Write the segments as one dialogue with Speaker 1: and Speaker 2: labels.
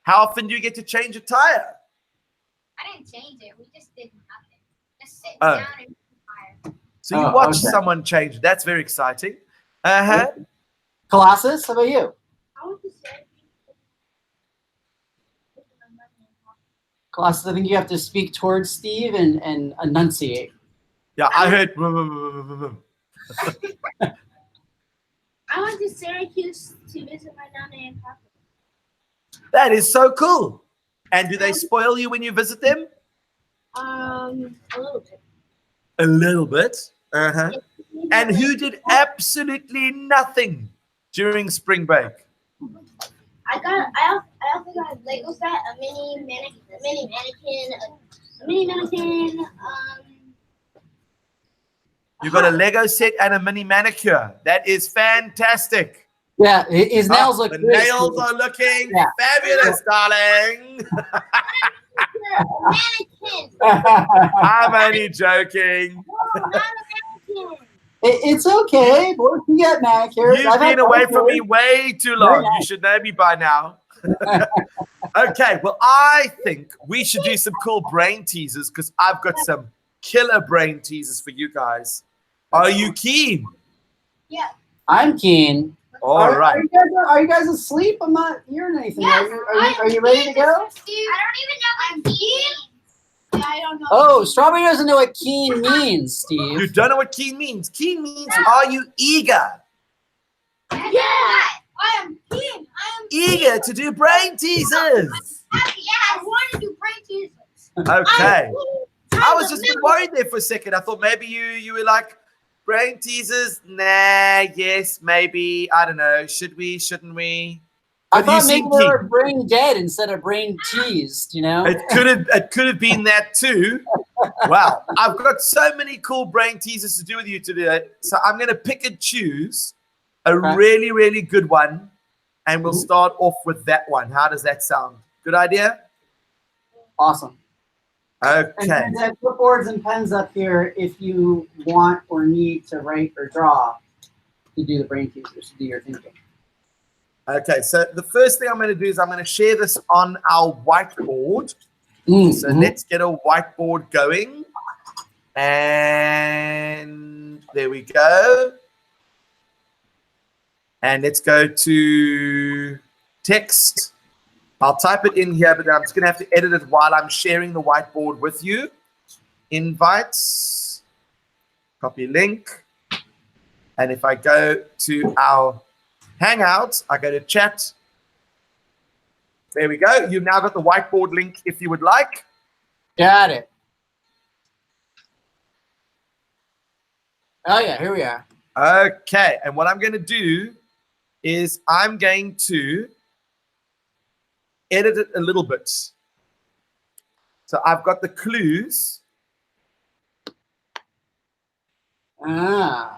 Speaker 1: How often do you get to change a tire?
Speaker 2: I didn't change it. We just did nothing. Just sit
Speaker 1: Oh.
Speaker 2: down and tire.
Speaker 1: So you watch someone change. That's very exciting.
Speaker 3: Colossus, how about you?
Speaker 2: I want to say.
Speaker 3: Colossus, I think you have to speak towards Steve and enunciate.
Speaker 1: Yeah, I heard.
Speaker 2: I went to Syracuse to visit my nana and papa.
Speaker 1: That is so cool. And do they spoil you when you visit them?
Speaker 2: A little bit.
Speaker 1: A little bit. And who did absolutely nothing during spring break?
Speaker 2: I also got a Lego set, a mini mannequin.
Speaker 1: You got a Lego set and a mini manicure. That is fantastic.
Speaker 3: Yeah, his nails look
Speaker 1: the
Speaker 3: great.
Speaker 1: nails are looking fabulous, darling.
Speaker 2: Mannequin.
Speaker 1: I'm only joking.
Speaker 2: No, not a mannequin.
Speaker 3: It's okay. Boys can get manicures.
Speaker 1: You've been away from me way too long. You should know me by now. Okay, well, I think we should do some cool brain teasers because I've got some killer brain teasers for you guys. Are you keen?
Speaker 2: Yeah.
Speaker 3: I'm keen.
Speaker 1: All right.
Speaker 3: Are you guys asleep? I'm not hearing anything.
Speaker 2: Yes,
Speaker 3: Are you ready to go?
Speaker 2: I don't even know what keen. Yeah, I don't know.
Speaker 3: Oh, Strawberry doesn't know what keen means, Steve.
Speaker 1: You don't know what keen means. Keen means, are you eager?
Speaker 2: Yeah. I am keen.
Speaker 1: Eager to do brain teasers.
Speaker 2: Yeah, I want to do brain teasers.
Speaker 1: Okay. I was just a bit worried there for a second. I thought maybe you were like, brain teasers? Nah, yes, maybe. I don't know. Should we? Shouldn't we?
Speaker 3: I thought maybe they were brain dead instead of brain teased, you know?
Speaker 1: It could have been that too. Wow. I've got so many cool brain teasers to do with you today. So I'm going to pick and choose a really, really good one. And we'll start off with that one. How does that sound? Good idea?
Speaker 3: Awesome.
Speaker 1: Okay.
Speaker 3: And then put boards and pens up here if you want or need to write or draw to do the brain teasers, to do your thinking.
Speaker 1: Okay, so the first thing I'm going to do is I'm going to share this on our whiteboard. So let's get a whiteboard going. And there we go. And let's go to text. I'll type it in here, but I'm just going to have to edit it while I'm sharing the whiteboard with you. Invites, copy link. And if I go to our Hangouts, I go to chat. There we go. You've now got the whiteboard link if you would like.
Speaker 3: Got it. Oh, yeah, here we are.
Speaker 1: Okay, and what I'm going to do is I'm going to edit it a little bit. So I've got the clues. Per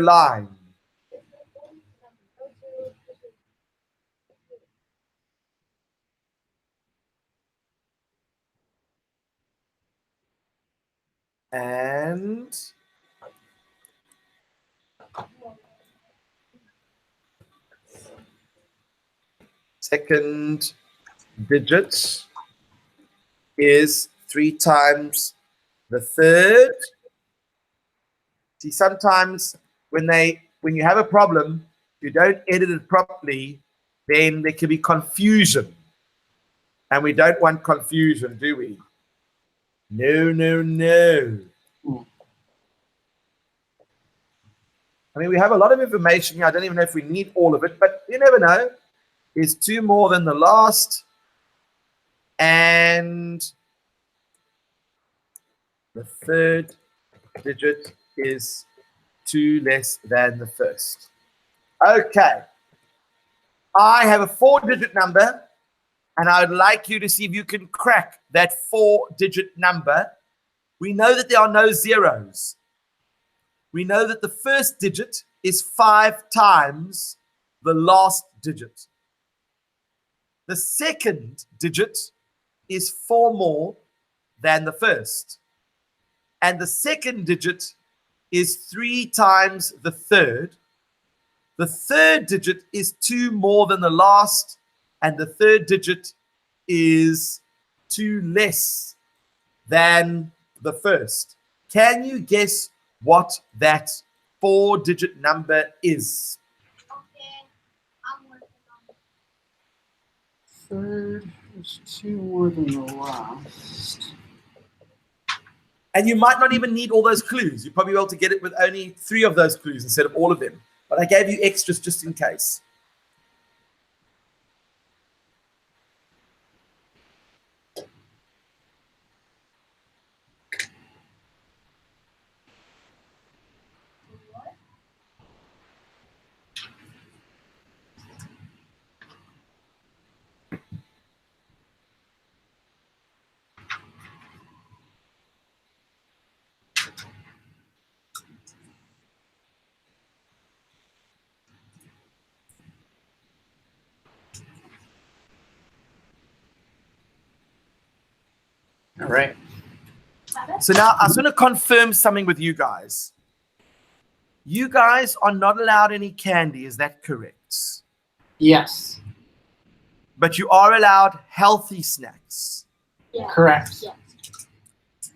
Speaker 1: line. And second digit is 3 times the third. See, sometimes when you have a problem, you don't edit it properly, then there can be confusion. And we don't want confusion, do we? No, no, no. I mean, we have a lot of information here. I don't even know if we need all of it, but you never know. Is 2 more than the last? And the third digit is 2 less than the first. Okay. I have a 4-digit number, and I would like you to see if you can crack that 4-digit number. We know that there are no zeros. We know that the first digit is 5 times the last digit. The second digit is 4 more than the first. And the second digit is 3 times the third. The third digit is 2 more than the last. and the third digit is 2 less than the first. Can you guess what that 4-digit number is?
Speaker 2: Okay. I'm working on it.
Speaker 3: Third is 2 more than the last.
Speaker 1: And you might not even need all those clues. You'd probably be able to get it with only 3 of those clues instead of all of them. But I gave you extras just in case.
Speaker 3: All right.
Speaker 1: So now I just want to confirm something with you guys. You guys are not allowed any candy, is that correct?
Speaker 3: Yes.
Speaker 1: But you are allowed healthy snacks.
Speaker 2: Yeah.
Speaker 3: Correct.
Speaker 2: Yeah.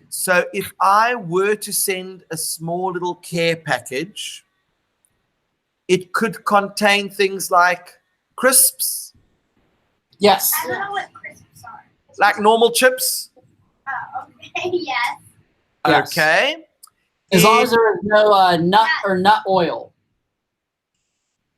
Speaker 1: So if I were to send a small little care package, it could contain things like crisps,
Speaker 3: Yes.
Speaker 2: I don't know what crisps are.
Speaker 1: like normal chips.
Speaker 2: Oh, okay. Yes.
Speaker 3: Yes.
Speaker 1: Okay.
Speaker 3: As long as there is no nut or nut oil.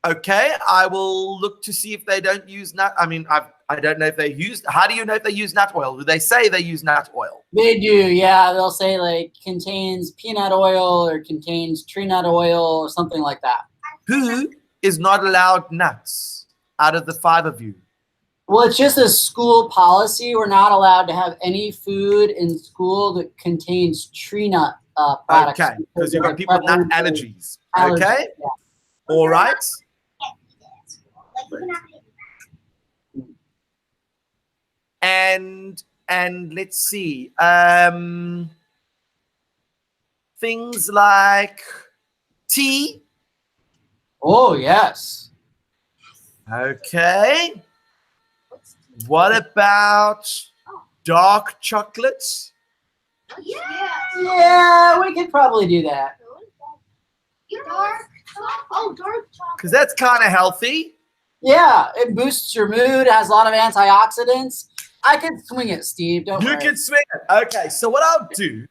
Speaker 1: Okay, I will look to see if they don't use nut. I mean, I don't know if they use. How do you know if they use nut oil? Do they say they use nut oil?
Speaker 3: They do, yeah. They'll say like contains peanut oil or contains tree nut oil or something like that.
Speaker 1: Who is not allowed nuts out of the 5 of you?
Speaker 3: Well, it's just a school policy. We're not allowed to have any food in school that contains tree nut products.
Speaker 1: Okay, because you've got people with nut allergies.
Speaker 3: Allergies,
Speaker 1: Okay,
Speaker 3: yeah.
Speaker 1: all right.
Speaker 2: Can't eat it at school. Like, you can have it.
Speaker 1: And let's see. Things like tea.
Speaker 3: Oh, yes.
Speaker 1: Okay.
Speaker 2: What's tea?
Speaker 1: What about dark chocolate?
Speaker 2: Yeah.
Speaker 3: Yeah, we could probably do that.
Speaker 2: Dark chocolate. Oh, dark chocolate.
Speaker 1: Because that's kind of healthy.
Speaker 3: Yeah, it boosts your mood, has a lot of antioxidants. I could swing it, Steve. Don't
Speaker 1: You
Speaker 3: worry.
Speaker 1: can swing it. Okay, so what I'll do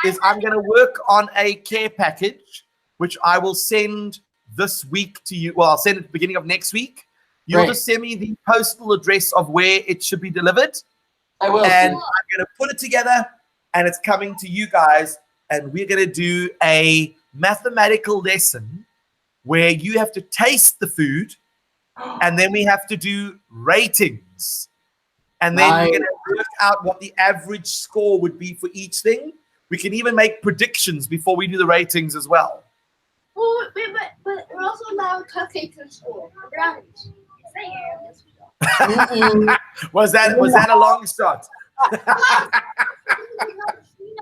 Speaker 1: is I'm going to work on a care package, which I will send this week to you. Well, I'll send it at the beginning of next week. You'll
Speaker 3: Great.
Speaker 1: just send me the postal address of where it should be delivered.
Speaker 3: I will.
Speaker 1: And
Speaker 3: Steve.
Speaker 1: I'm going to put it together, and it's coming to you guys. And we're going to do a mathematical lesson where you have to taste the food, and then we have to do ratings. And then we're going to work out what the average score would be for each thing. We can even make predictions before we do the ratings as well.
Speaker 2: Well, but we're also allowed cupcakes in school. Brownies. Yes, we are.
Speaker 3: Mm-mm.
Speaker 1: Was that a long shot?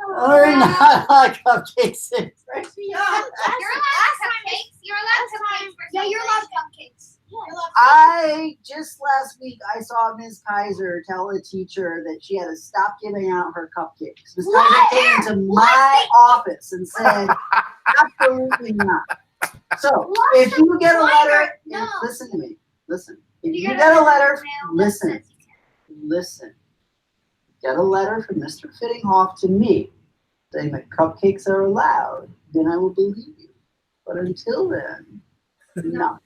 Speaker 3: We're not like cupcakes.
Speaker 2: Yes, we are. You're allowed cupcakes. You're allowed cupcakes. Yeah, you're allowed cupcakes.
Speaker 3: I just last week I saw Ms. Kaiser tell a teacher that she had to stop giving out her cupcakes. Ms. Kaiser came into my office and said, absolutely not. So if you get a letter,
Speaker 2: No.
Speaker 3: listen to me. Listen. If you get a letter, listen. Get a letter from Mr. Fittinghoff to me saying that cupcakes are allowed, then I will believe you. But until then, no.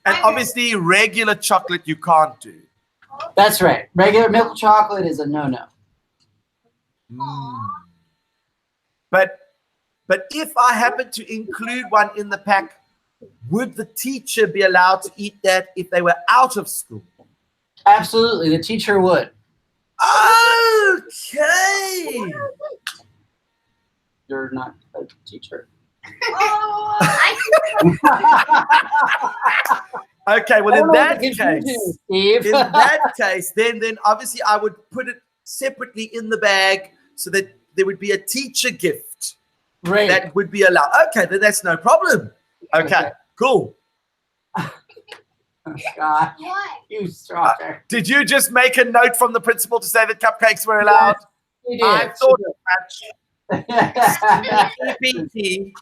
Speaker 1: And obviously, regular chocolate you can't do.
Speaker 3: That's right. Regular milk chocolate is a no-no.
Speaker 1: But if I happen to include one in the pack, would the teacher be allowed to eat that if they were out of school?
Speaker 3: Absolutely, the teacher would.
Speaker 1: Okay.
Speaker 3: You're not a teacher.
Speaker 1: Okay, well, in that case,
Speaker 3: Steve.
Speaker 1: in that case, then obviously I would put it separately in the bag so that there would be a teacher gift
Speaker 3: Right.
Speaker 1: that would be allowed. Okay, then that's no problem. Okay, cool.
Speaker 3: God,
Speaker 2: What?
Speaker 3: you stalker.
Speaker 1: Did you just make a note from the principal to say that cupcakes were allowed?
Speaker 3: You did.
Speaker 1: I thought as much.
Speaker 3: You
Speaker 1: EPT.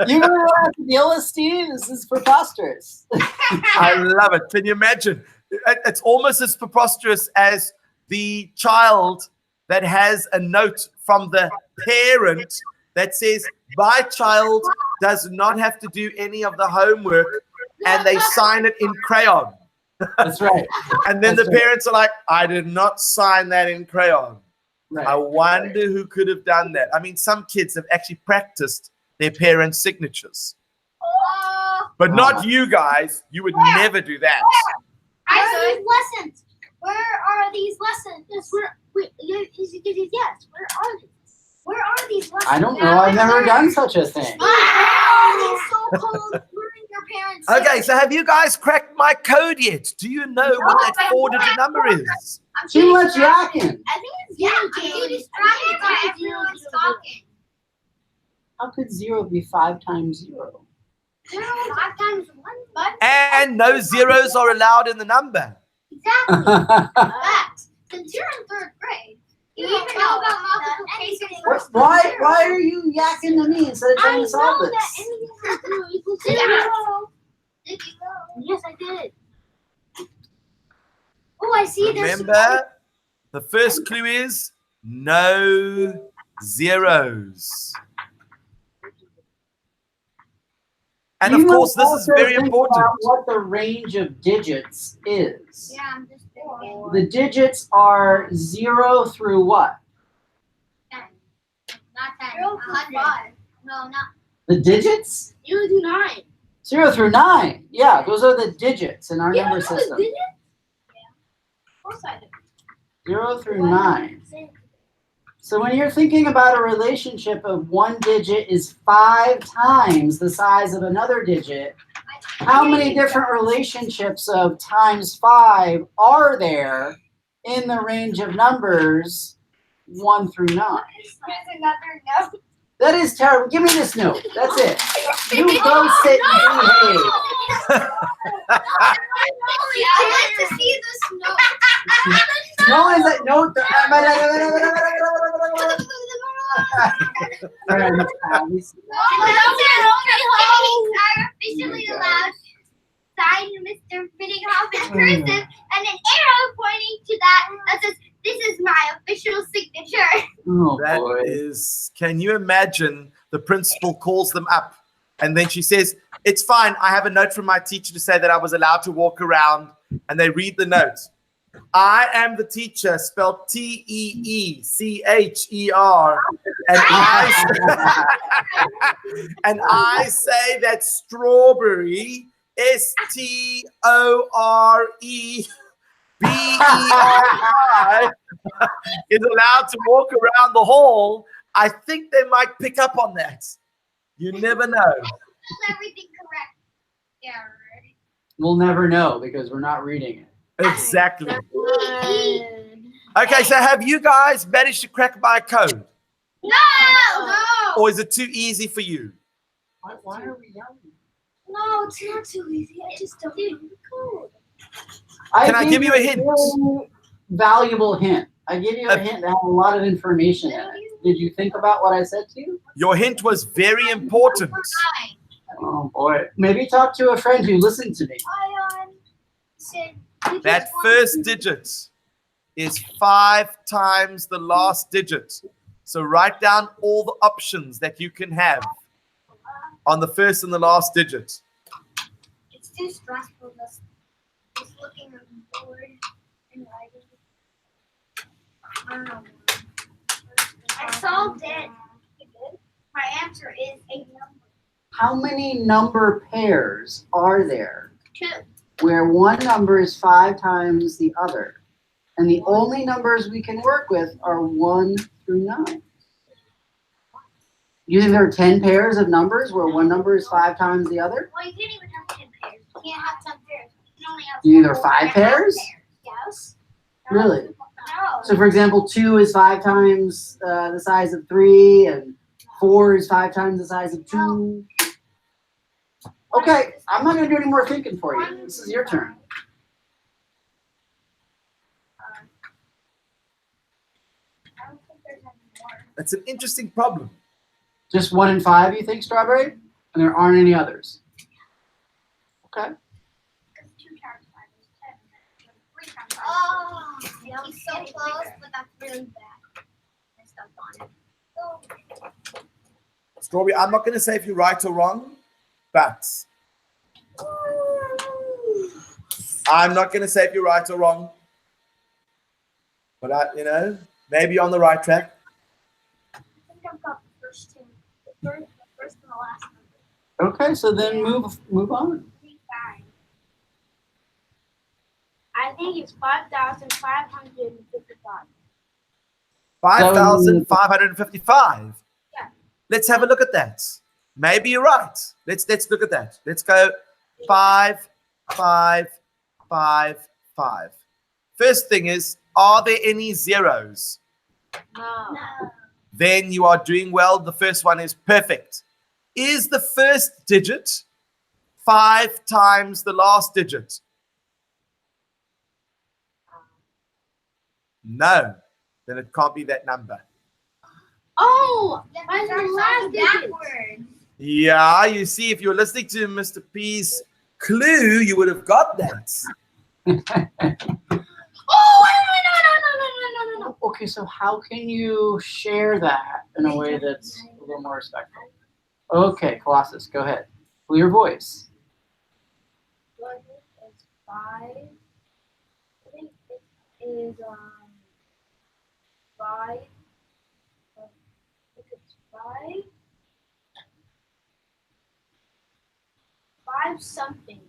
Speaker 3: really want to deal with Steve? This is preposterous.
Speaker 1: I love it. Can you imagine? It's almost as preposterous as the child that has a note from the parent that says, my child does not have to do any of the homework, and they sign it in crayon.
Speaker 3: That's right.
Speaker 1: And then
Speaker 3: That's
Speaker 1: the
Speaker 3: right.
Speaker 1: parents are like, I did not sign that in crayon.
Speaker 3: Right.
Speaker 1: I wonder who could have done that. I mean, some kids have actually practiced their parents' signatures. But not you guys. You would never do that.
Speaker 2: Where are these lessons? Where are these lessons? Yes, where are these? Where are these lessons?
Speaker 3: I don't know. I've never done such a thing.
Speaker 2: These so-called learning your parents.
Speaker 1: Okay, so have you guys cracked my code yet? Do you know what that 4-digit number is?
Speaker 2: I'm
Speaker 3: Too much
Speaker 2: distracted.
Speaker 3: yakking.
Speaker 2: I think it's I'm too distracted by everyone talking.
Speaker 3: How could 0 be 5 times 0?
Speaker 2: 0 is 5 times 1.
Speaker 1: And no zeros are allowed in the number.
Speaker 2: Exactly. That. Since you're in 3rd grade, you even know about multiplication.
Speaker 3: Why are you yakking to me instead of trying to solve
Speaker 2: that
Speaker 3: this?
Speaker 2: anything has 0 equals 0. Did you know? Yes, I did. Oh, I see.
Speaker 1: Remember, the first clue is no zeros. And
Speaker 3: You
Speaker 1: of course,
Speaker 3: must
Speaker 1: this is
Speaker 3: also
Speaker 1: very
Speaker 3: think
Speaker 1: important.
Speaker 3: about what the range of digits is.
Speaker 2: Yeah, I'm just thinking.
Speaker 3: The digits are 0 through what?
Speaker 2: 10. Not 10. 100. No, not.
Speaker 3: The digits?
Speaker 2: 0 to 9.
Speaker 3: 0 through 9. Yeah, those are the digits in our number system.
Speaker 2: Yeah. Of course I do.
Speaker 3: 0 through 9. So when you're thinking about a relationship of one digit is 5 times the size of another digit, how many different relationships of times 5 are there in the range of numbers 1 through 9? That is terrible. Give me this note. That's it. You go sit and behave.
Speaker 2: I'd like to see this note.
Speaker 3: No one's like, no.
Speaker 2: Officially allowed. Signed Mr. Biddinghoff in cursive, and an arrow pointing to that says, "This is my official signature."
Speaker 3: Oh,
Speaker 1: That
Speaker 3: boy.
Speaker 1: is, can you imagine the principal calls them up and then she says, it's fine. I have a note from my teacher to say that I was allowed to walk around, and they read the note. I am the teacher, spelled Teecher, and I say that strawberry, STOREBERI, is allowed to walk around the hall. I think they might pick up on that. You never know.
Speaker 2: Everything correct. Yeah, right.
Speaker 3: We'll never know because we're not reading it.
Speaker 1: Exactly. Okay, so have you guys managed to crack my code?
Speaker 2: No!
Speaker 1: Or is it too easy for you?
Speaker 3: Why are we yelling?
Speaker 2: No, it's not too easy. I just don't know the code.
Speaker 1: Can I give you a hint?
Speaker 3: Really valuable hint. I give you a hint that has a lot of information in it. Did you think about what I said to you?
Speaker 1: Your hint was very important.
Speaker 3: Oh boy. Maybe talk to a friend who listened to me.
Speaker 1: That first digit is 5 times the last digit. So write down all the options that you can have on the first and the last digit.
Speaker 2: It's too stressful just looking at the board and writing. I don't know. I solved it. My answer is a number.
Speaker 3: How many number pairs are there
Speaker 2: 2.
Speaker 3: where one number is 5 times the other? And the only numbers we can work with are 1 through 9. You think there are 10 pairs of numbers where one number is 5 times the other?
Speaker 2: Well, you can't even have 10 pairs. You can't have 10 pairs. You can only have
Speaker 3: Either
Speaker 2: 4
Speaker 3: 5 pairs?
Speaker 2: Yes.
Speaker 3: Really?
Speaker 2: No.
Speaker 3: So for example, 2 is 5 times the size of 3, and 4 is 5 times the size of 2. Okay, I'm not going to do any more thinking for you. This is your turn.
Speaker 2: I don't think there's any more.
Speaker 1: That's an interesting problem.
Speaker 3: Just 1 in 5, you think, Strawberry? And there aren't any others. Okay.
Speaker 2: Because 2 times 5 is 10. 3 times 5 is 14. Oh, that was so close, but that's really bad. I stepped on it. Oh.
Speaker 1: Strawberry, I'm not going to say if you're right or wrong, but I'm not going to say if you're right or wrong. But maybe you're on the right track.
Speaker 2: I think I've got the first 2. The first and the last number.
Speaker 3: Okay, so then move on.
Speaker 2: 35. I think it's 5,555.
Speaker 1: 5,555.
Speaker 2: Yeah.
Speaker 1: Let's have a look at that. Maybe you're right. Let's look at that. Let's go 5, 5, 5, 5. First thing is, are there any zeros?
Speaker 2: No.
Speaker 1: Then you are doing well. The first one is perfect. Is the first digit 5 times the last digit? No. Then it can't be that number.
Speaker 2: Oh, that's the last digit.
Speaker 1: Yeah, you see, if you were listening to Mr. P's clue, you would have got that.
Speaker 2: Oh, no.
Speaker 3: Okay, so how can you share that in a way that's a little more respectful? Okay, Colossus, go ahead. Clear voice.
Speaker 2: It's 5. I think it is 5. I think it's 5. 5 something.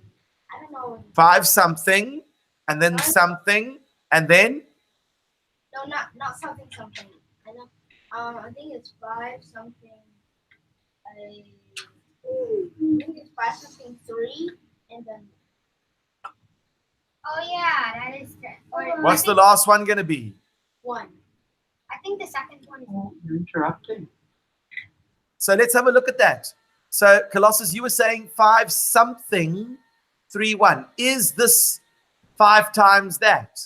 Speaker 2: I don't know.
Speaker 1: 5 something, and then something, and then?
Speaker 2: No, not something. I know. I think it's 5 something. I think it's 5 something 3, and then. Oh yeah, that is correct.
Speaker 1: What's the last one going to be?
Speaker 2: 1. I think the second one is.
Speaker 3: Oh, you're interrupting.
Speaker 1: So let's have a look at that. So, Colossus, you were saying 5 something 3 1. Is this 5 times that?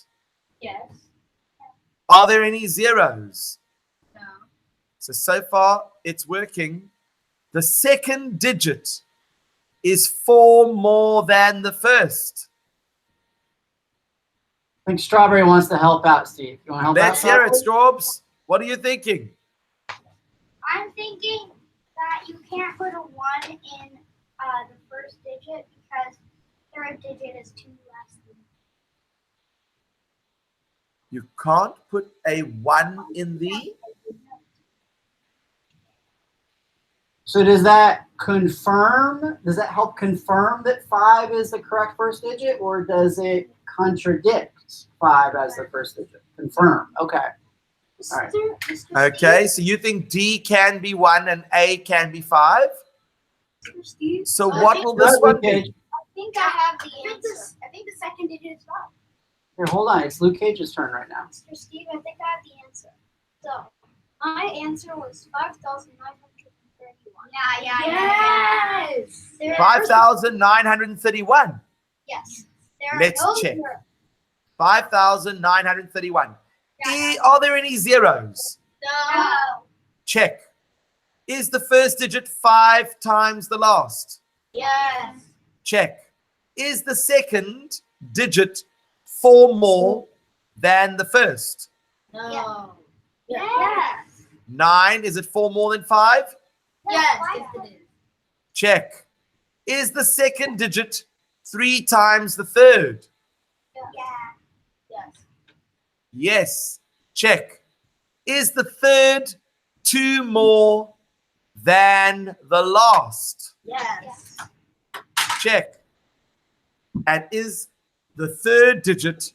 Speaker 2: Yes.
Speaker 1: Are there any zeros?
Speaker 2: No.
Speaker 1: So far, it's working. The second digit is 4 more than the first.
Speaker 3: I think Strawberry wants to help out, Steve. You want to help out?
Speaker 1: Let's hear it, Straubs. What are you thinking?
Speaker 2: I'm thinking that you can't put a 1 in the first digit because the third digit is 2 less than.
Speaker 1: You can't put a 1 in the...
Speaker 3: So does that confirm? Does that help confirm that 5 is the correct first digit, or does it contradict 5 as the first digit? Confirm. Okay. All right.
Speaker 2: Mr.
Speaker 1: Okay, so you think D can be 1 and A can be 5?
Speaker 2: Steve?
Speaker 1: So what will this one be?
Speaker 2: I think I have the answer. I think the second digit is 5.
Speaker 3: Here, hold on. It's Luke Cage's turn right now.
Speaker 2: Mr. Steve, I think I have the answer. So, my answer was 5,931. Yeah. Yes.
Speaker 1: 5,931.
Speaker 2: Yes.
Speaker 1: Let's check. 5,931. Are there any zeros?
Speaker 2: No.
Speaker 1: Check. Is the first digit 5 times the last?
Speaker 2: Yes.
Speaker 1: Check. Is the second digit 4 more than the first?
Speaker 2: No. Yes.
Speaker 1: 9, is it 4 more than 5?
Speaker 2: Yes. It is.
Speaker 1: Check. Is the second digit 3 times the third?
Speaker 2: Yeah. Yes.
Speaker 1: Yes. Check. Is the third 2 more than the last?
Speaker 2: Yes.
Speaker 1: Check. And is the third digit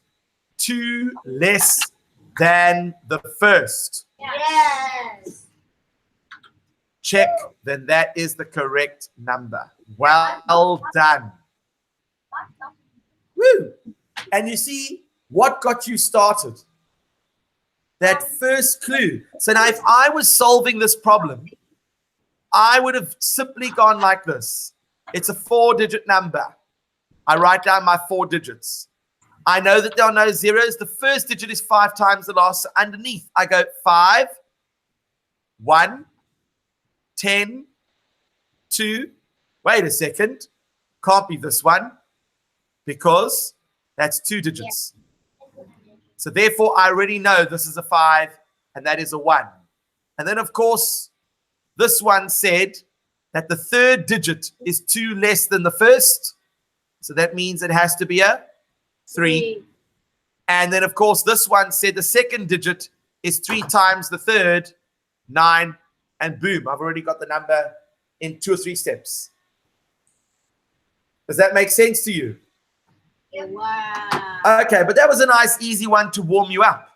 Speaker 1: 2 less than the first?
Speaker 2: Yes.
Speaker 1: Check. Then that is the correct number. Well done. Woo! And you see what got you started? That first clue. So now if I was solving this problem, I would have simply gone like this. It's a 4-digit number. I write down my 4 digits. I know that there are no zeros. The first digit is 5 times the last. So underneath, I go 5, 1, 10, 2. Wait a second. Can't be this one because that's 2 digits. So therefore, I already know this is a 5 and that is a 1. And then, of course, this one said that the third digit is 2 less than the first. So that means it has to be a 3. And then, of course, this one said the second digit is 3 times the third, 9. And boom, I've already got the number in 2 or 3 steps. Does that make sense to you?
Speaker 2: Wow.
Speaker 1: Okay, but that was a nice, easy one to warm you up.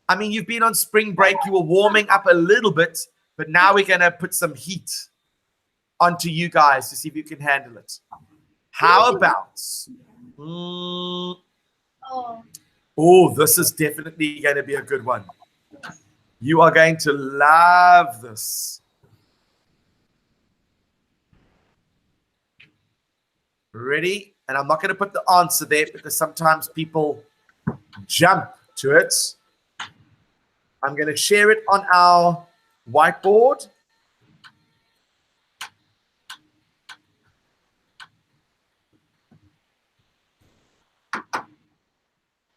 Speaker 1: I mean, you've been on spring break. You were warming up a little bit, but now we're going to put some heat onto you guys to see if you can handle it. How about... Oh, this is definitely going to be a good one. You are going to love this. Ready? And I'm not going to put the answer there because sometimes people jump to it. I'm going to share it on our whiteboard.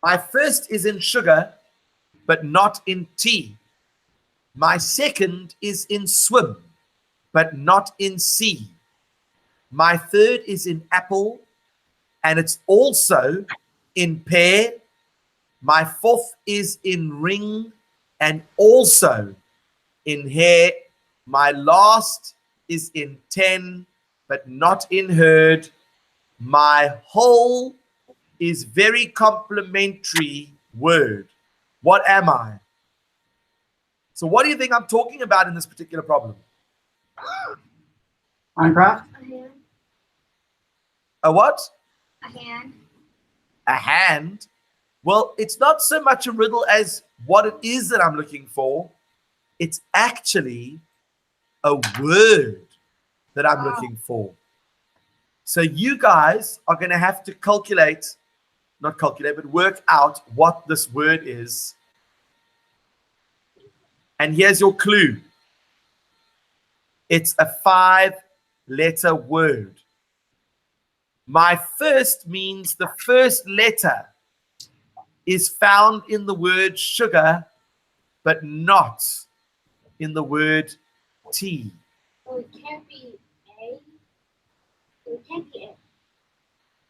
Speaker 1: My first is in sugar, but not in tea. My second is in swim, but not in sea. My third is in apple, and it's also in pear. My fourth is in ring, and also in hair. My last is in 10, but not in herd. My whole is very complimentary word. What am I? So what do you think I'm talking about in this particular problem?
Speaker 3: Minecraft?
Speaker 2: A hand.
Speaker 1: A what?
Speaker 2: A hand.
Speaker 1: A hand? Well, it's not so much a riddle as what it is that I'm looking for. It's actually a word that I'm looking for. So you guys are going to have to but work out what this word is. And here's your clue. It's a 5-letter word. My first means the first letter is found in the word sugar, but not in the word tea.
Speaker 2: Oh, it can't be A. It can't be A.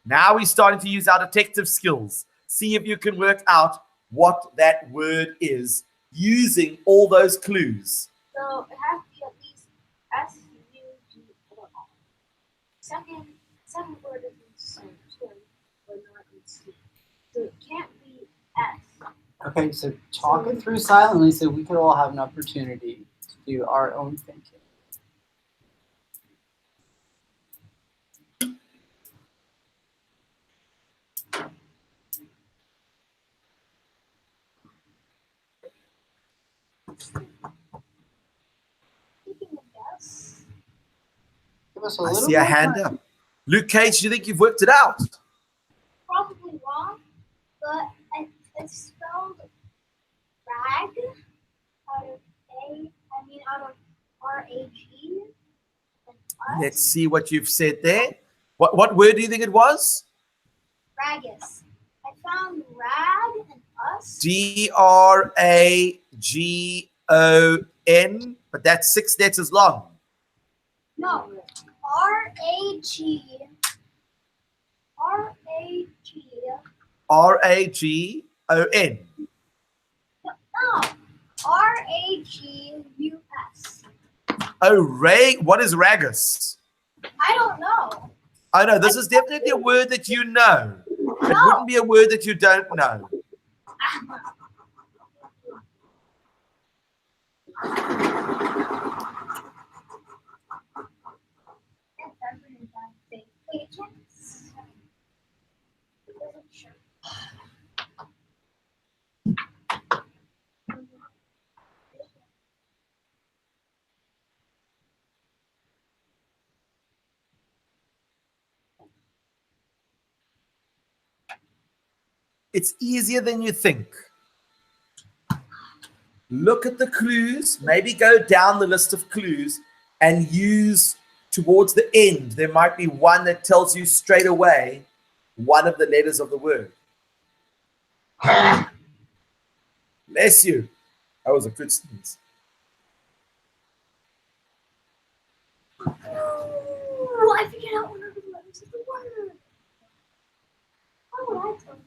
Speaker 1: Now we're starting to use our detective skills. See if you can work out what that word is using all those clues.
Speaker 2: So it has to be at least S, U, G, or R. Second word is in swim, but not in C. So it can't be S.
Speaker 3: Okay, so talk it through silently so we could all have an opportunity to do our own thinking.
Speaker 2: Thinking of S.
Speaker 3: Give us a
Speaker 1: I
Speaker 3: little
Speaker 1: see a
Speaker 3: more
Speaker 1: hand
Speaker 3: time.
Speaker 1: up. Luke Cage, do you think you've worked it out?
Speaker 2: Probably wrong, but it's spelled rag out of R-A-G.
Speaker 1: Let's see what you've said there. What word do you think it was?
Speaker 2: Ragus. I found rag and us.
Speaker 1: D-R-A-G-O-N, but that's 6 letters long.
Speaker 2: No. R-A-G. R-A-G.
Speaker 1: R-A-G-O-N.
Speaker 2: No. R-A-G-U-S.
Speaker 1: Oh, what is ragus?
Speaker 2: I don't know.
Speaker 1: Oh, no, this is definitely a word that you know. It wouldn't be a word that you don't know. It's easier than you think. Look at the clues. Maybe go down the list of clues and use towards the end. There might be one that tells you straight away one of the letters of the word. Bless you. That was a good sneeze.
Speaker 2: Oh, I figured out one of the letters of the word. Oh, that's one.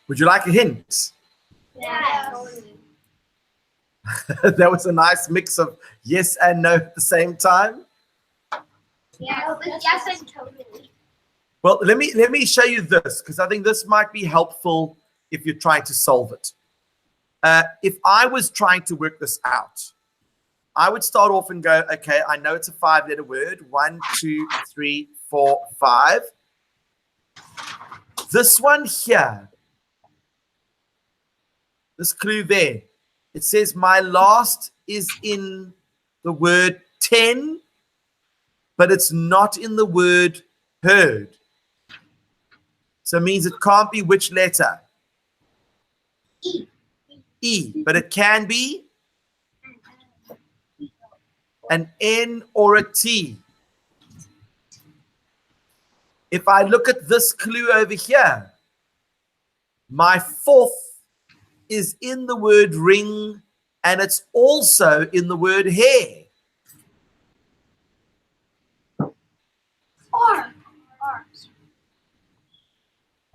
Speaker 1: Would you like a hint?
Speaker 2: Yeah.
Speaker 1: That was a nice mix of yes and no at the same time.
Speaker 2: Yeah, but yes, and totally.
Speaker 1: Well, let me show you this, because I think this might be helpful if you're trying to solve it. If I was trying to work this out, I would start off and go, okay, I know it's a 5-letter word. 1, 2, 3, 4, 5. This one here, this clue there, it says my last is in the word 10, but it's not in the word heard. So it means it can't be which letter?
Speaker 2: E.
Speaker 1: E, but it can be an N or a T. If I look at this clue over here, my 4th is in the word ring, and it's also in the word hair.
Speaker 2: R.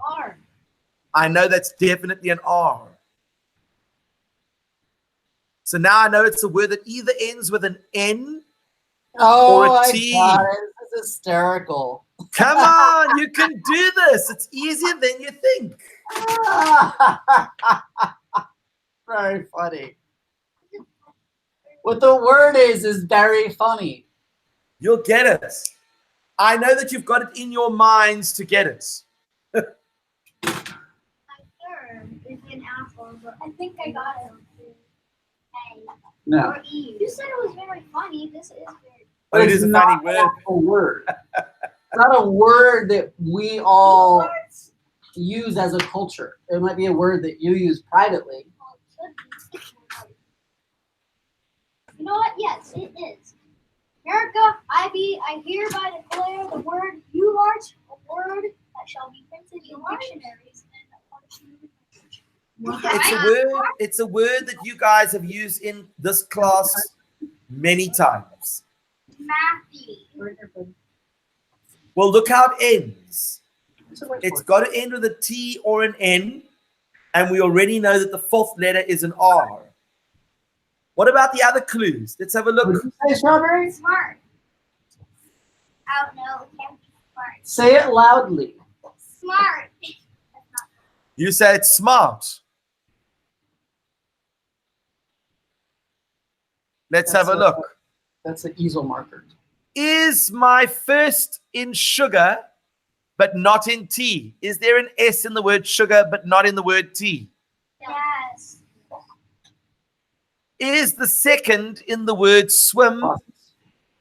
Speaker 2: R.
Speaker 1: I know that's definitely an R. So now I know it's a word that either ends with an N or a T.
Speaker 3: I got it. This is hysterical.
Speaker 1: Come on, you can do this. It's easier than you think.
Speaker 3: Very funny. What the word is very funny.
Speaker 1: You'll get it. I know that you've got it in your minds to get it.
Speaker 2: My third is an apple, but I think I got it.
Speaker 3: No.
Speaker 2: Or E. You said it was very funny. This is very.
Speaker 1: But it is a funny
Speaker 3: not
Speaker 1: word.
Speaker 3: A word. It's not a word that we all use as a culture. It might be a word that you use privately.
Speaker 2: You know what? Yes, it is. America, I hereby declare the word "ularge" a word that shall be printed in dictionaries
Speaker 1: It's a word that you guys have used in this class many times.
Speaker 2: Matthew.
Speaker 1: Well, look how it ends. It's got to end with a T or an N, and we already know that the 4th letter is an R. What about the other clues? Let's have a look.
Speaker 3: Would you say strawberry?
Speaker 2: Smart. Oh no, it can't be smart.
Speaker 3: Say it loudly.
Speaker 2: Smart.
Speaker 1: You said smart. Let's have a look.
Speaker 3: That's an easel marker.
Speaker 1: Is my first in sugar, but not in tea? Is there an S in the word sugar, but not in the word tea?
Speaker 2: Yes.
Speaker 1: Is the second in the word swim,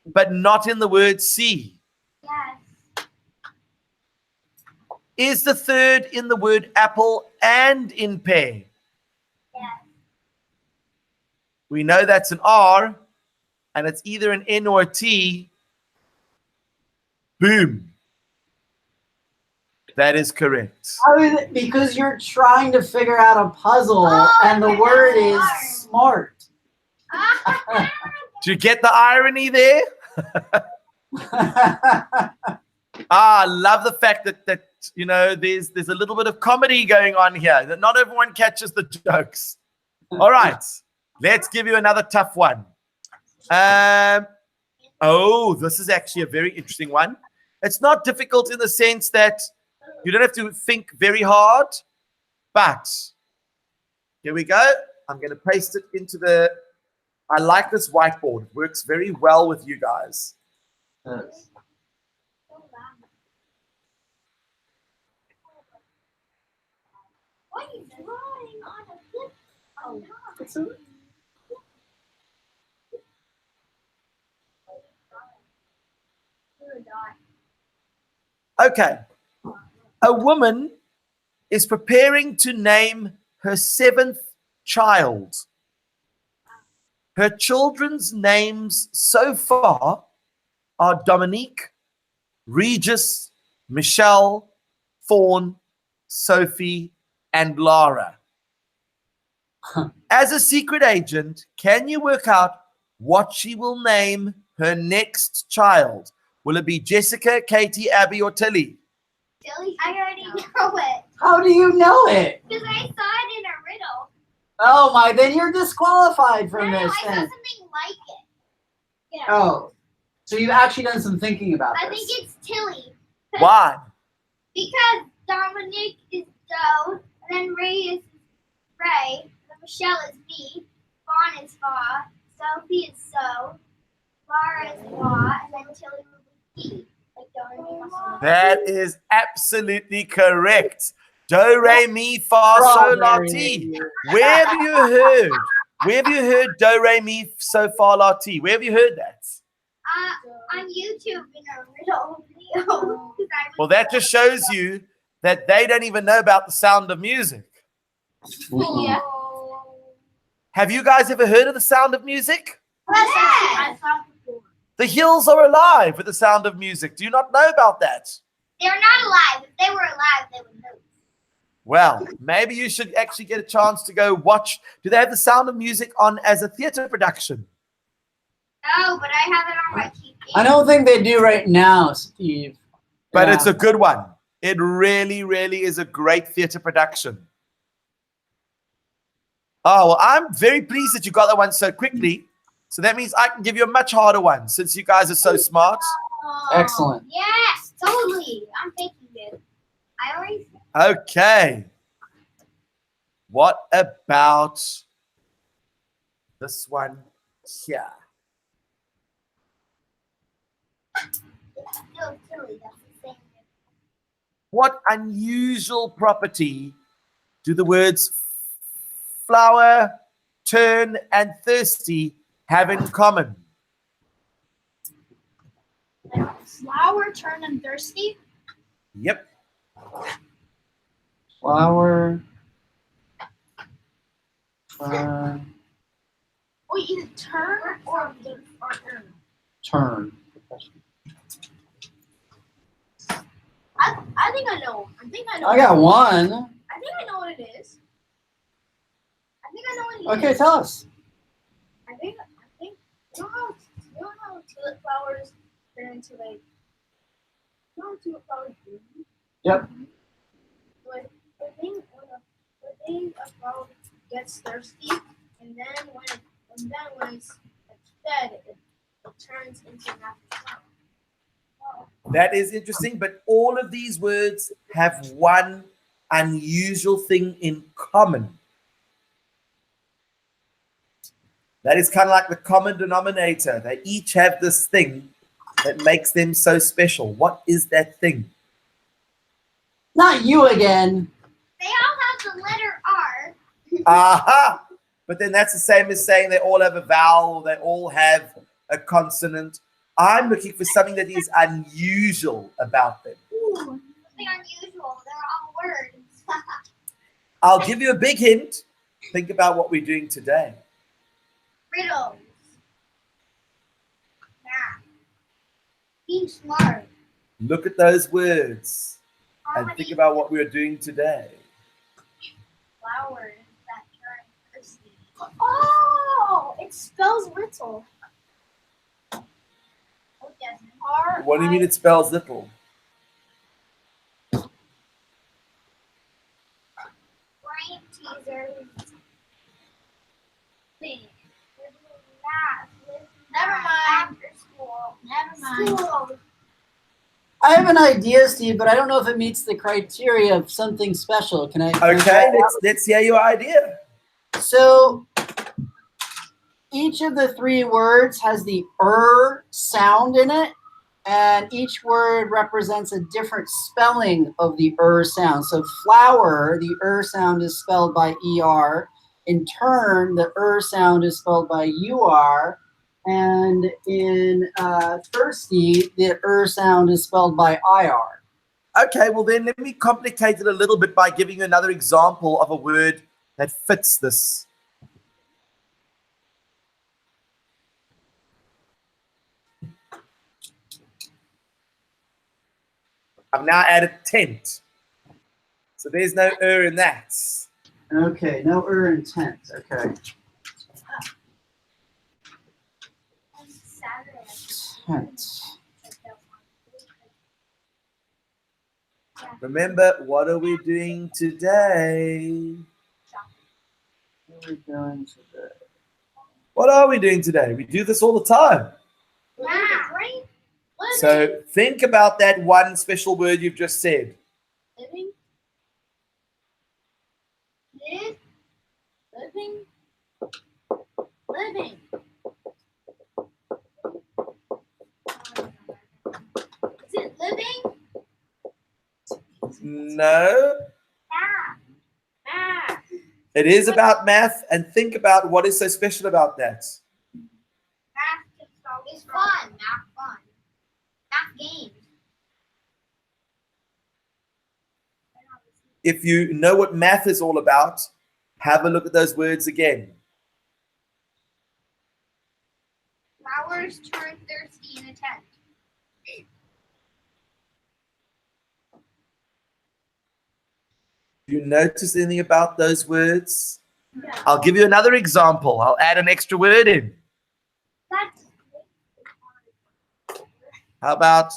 Speaker 1: but not in the word sea?
Speaker 2: Yes.
Speaker 1: Is the third in the word apple and in pear?
Speaker 2: Yes.
Speaker 1: We know that's an R, and it's either an N or a T. Boom. That is correct.
Speaker 3: Because you're trying to figure out a puzzle,
Speaker 2: Oh,
Speaker 3: and the
Speaker 2: that's
Speaker 3: word is
Speaker 2: smart.
Speaker 3: smart.
Speaker 1: Do you get the irony there? I love the fact that you know there's a little bit of comedy going on here. That not everyone catches the jokes. All right, let's give you another tough one. Oh, this is actually a very interesting one. It's not difficult in the sense that you don't have to think very hard, but here we go. I'm going to paste it into the. I like this whiteboard. It works very well with you guys.
Speaker 2: What are you drawing on a flip? Oh,
Speaker 1: Okay. A woman is preparing to name her seventh child. Her children's names so far are Dominique, Regis, Michelle, Fawn, Sophie, and Lara. As a secret agent, can you work out what she will name her next child? Will it be Jessica, Katie, Abby, or Tilly?
Speaker 2: Silly. I already know it.
Speaker 3: How do you know it?
Speaker 2: Because I saw it in a riddle.
Speaker 3: Oh my, then you're disqualified from
Speaker 2: No,
Speaker 3: this
Speaker 2: I saw
Speaker 3: then.
Speaker 2: something like it. Yeah.
Speaker 3: Oh, so you've actually done some thinking about
Speaker 2: I
Speaker 3: this.
Speaker 2: think it's Tilly.
Speaker 1: Why?
Speaker 2: Because Dominic is Doe, and then Ray is Ray, and then Michelle is me, Fawn is Fa, Sophie is So, Laura is Fa, and then Tilly will be P. Like Do, Re, Mi, Fa, Sol, La, Ti.
Speaker 1: That is absolutely correct. Do, re, mi, fa, sol, la, ti. Where have you heard? Where have you heard do, re, mi, so, fa, la, ti? Where have you heard that?
Speaker 2: On YouTube in a riddle video.
Speaker 1: Well, that just shows you that they don't even know about the sound of music.
Speaker 2: Yeah.
Speaker 1: Have you guys ever heard of the sound of music?
Speaker 2: I saw it before.
Speaker 1: The hills are alive with the sound of music. Do you not know about that?
Speaker 2: They're not alive. If they were alive, they would know.
Speaker 1: Well, maybe you should actually get a chance to go watch. Do they have the sound of music on as a theater production?
Speaker 2: No, but I have it on my TV.
Speaker 3: I don't think they do right now, Steve.
Speaker 1: But
Speaker 3: Yeah.
Speaker 1: it's a good one. It really, really is a great theater production. Oh, well, I'm very pleased that you got that one so quickly. So that means I can give you a much harder one since you guys are so smart.
Speaker 2: Oh,
Speaker 3: Excellent.
Speaker 2: Yes, totally. I'm thinking it. I already.
Speaker 1: Okay. What about this one here?
Speaker 2: No, silly. That's the same.
Speaker 1: What unusual property do the words flower, turn, and thirsty have in common?
Speaker 2: Flower, turn, and thirsty.
Speaker 1: Yep.
Speaker 3: Flower.
Speaker 2: Wait, either turn or turn.
Speaker 3: Turn.
Speaker 2: I think I know.
Speaker 3: I got one.
Speaker 2: I think I know what it is. I think I know what it is.
Speaker 3: Okay, tell us.
Speaker 2: I think you know how tulip flowers turn into like tulip flowers bloom?
Speaker 3: Yep.
Speaker 2: But the thing a flower gets thirsty and then when it's fed it turns into an apple flower.
Speaker 1: That is interesting, but all of these words have one unusual thing in common. That is kind of like the common denominator. They each have this thing that makes them so special. What is that thing?
Speaker 3: Not you again.
Speaker 2: They all have the letter R.
Speaker 1: Aha! But then that's the same as saying they all have a vowel, they all have a consonant. I'm looking for something that is unusual about them.
Speaker 2: Ooh, something unusual. They're all words.
Speaker 1: I'll give you a big hint. Think about what we're doing today.
Speaker 2: Riddles. Math. Being smart.
Speaker 1: Look at those words and
Speaker 2: Harmony.
Speaker 1: think about what we're doing today.
Speaker 2: Flowers that turn thirsty. Oh, it spells little. Oh, it doesn't. R.
Speaker 1: What do you mean it spells little?
Speaker 2: Brain teasers. Thing. Math. Never mind. After school. Never mind. School.
Speaker 3: I have an idea, Steve, but I don't know if it meets the criteria of something special. Can I?
Speaker 1: Okay, let's hear your idea.
Speaker 3: So each of the three words has the sound in it, and each word represents a different spelling of the sound. So flower, the sound is spelled by ER. In turn, the sound is spelled by UR. And in thirsty, the sound is spelled by IR.
Speaker 1: Okay, well then let me complicate it a little bit by giving you another example of a word that fits this. I've now added tent. So there's no in that.
Speaker 3: Okay, no intent. Okay. Tent.
Speaker 1: Remember, what are we doing today?
Speaker 3: What are we doing today?
Speaker 1: What are we doing today? We do this all the time.
Speaker 2: Right?
Speaker 1: So think about that one special word you've just said.
Speaker 2: Living. Live. Living. Living. Is it living?
Speaker 1: No.
Speaker 2: Math. Math.
Speaker 1: It is about math, and think about what is so special about that.
Speaker 2: Math is fun. Math fun. Math games.
Speaker 1: If you know what math is all about, have a look at those words again.
Speaker 2: Flowers turn thirsty in a tent.
Speaker 1: Do you notice anything about those words?
Speaker 2: Yeah.
Speaker 1: I'll give you another example. I'll add an extra word in.
Speaker 2: That's
Speaker 1: How about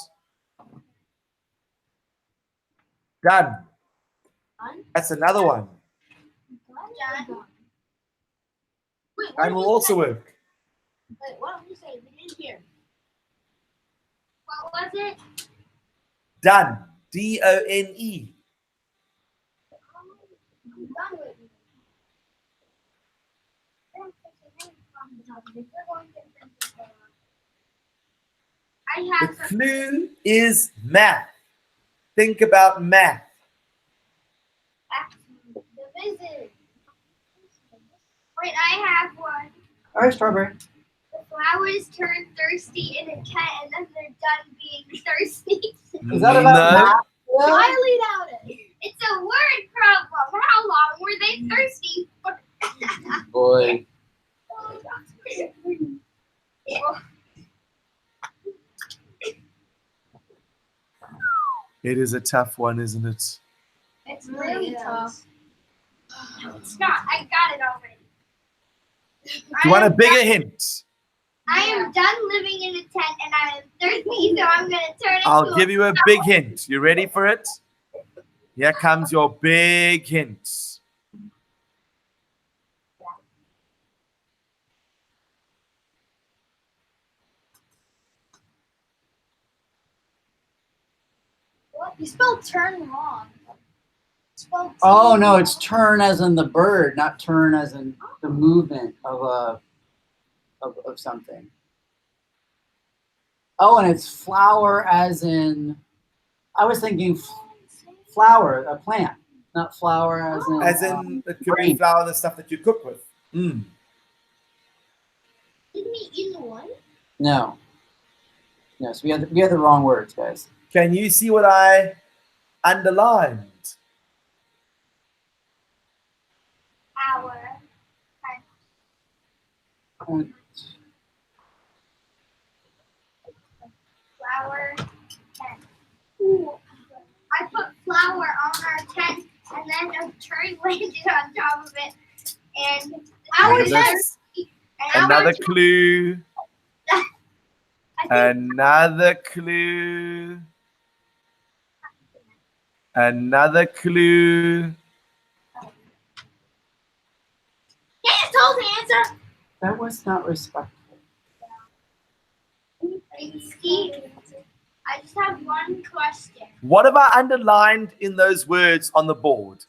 Speaker 1: done?
Speaker 2: fun.
Speaker 1: That's another one.
Speaker 2: Done. Wait,
Speaker 1: And will also work.
Speaker 2: Wait, what did you say? We didn't hear. What was it?
Speaker 1: Done. D-O-N-E.
Speaker 2: I'm done with it. I
Speaker 1: The
Speaker 2: have some.
Speaker 1: clue is math. Think about math.
Speaker 2: The visit. Wait, I have one.
Speaker 3: All right, strawberry.
Speaker 2: The flowers turn thirsty in a tent and then they're done being thirsty.
Speaker 3: Is that about math?
Speaker 2: Highly doubt it. It's a word problem. How long were they thirsty for?
Speaker 3: Boy.
Speaker 1: It is a tough one, isn't it?
Speaker 2: It's really tough. It's not. I got it already.
Speaker 1: Do you want a bigger hint?
Speaker 2: I am done living in a tent and I am thirsty, so I'm going to turn it
Speaker 1: I'll give you a big hint. You ready for it? Here comes your big hint.
Speaker 2: You spelled turn wrong. Spelled
Speaker 3: Oh
Speaker 2: T
Speaker 3: no,
Speaker 2: wrong.
Speaker 3: it's turn as in the bird, not turn as in the movement of something. Oh, and it's flower as in. I was thinking flower, a plant, not flower
Speaker 1: As in, it could be
Speaker 3: grain.
Speaker 1: flour, the stuff that you cook with.
Speaker 2: Didn't we either one?
Speaker 3: No. No, so we had the wrong words, guys.
Speaker 1: Can you see what I underlined?
Speaker 2: Our.
Speaker 3: Um,
Speaker 2: Flower tent. Ooh. I put flour on our tent and then a turn landed on top of it. And our
Speaker 1: Another-
Speaker 2: tent. And
Speaker 1: Another
Speaker 2: our
Speaker 1: clue.
Speaker 2: I think
Speaker 1: Another clue. Another clue.
Speaker 2: Can you tell the answer?
Speaker 3: that was not respectful.
Speaker 2: Steve, I just have one question.
Speaker 1: What have I underlined in those words on the board?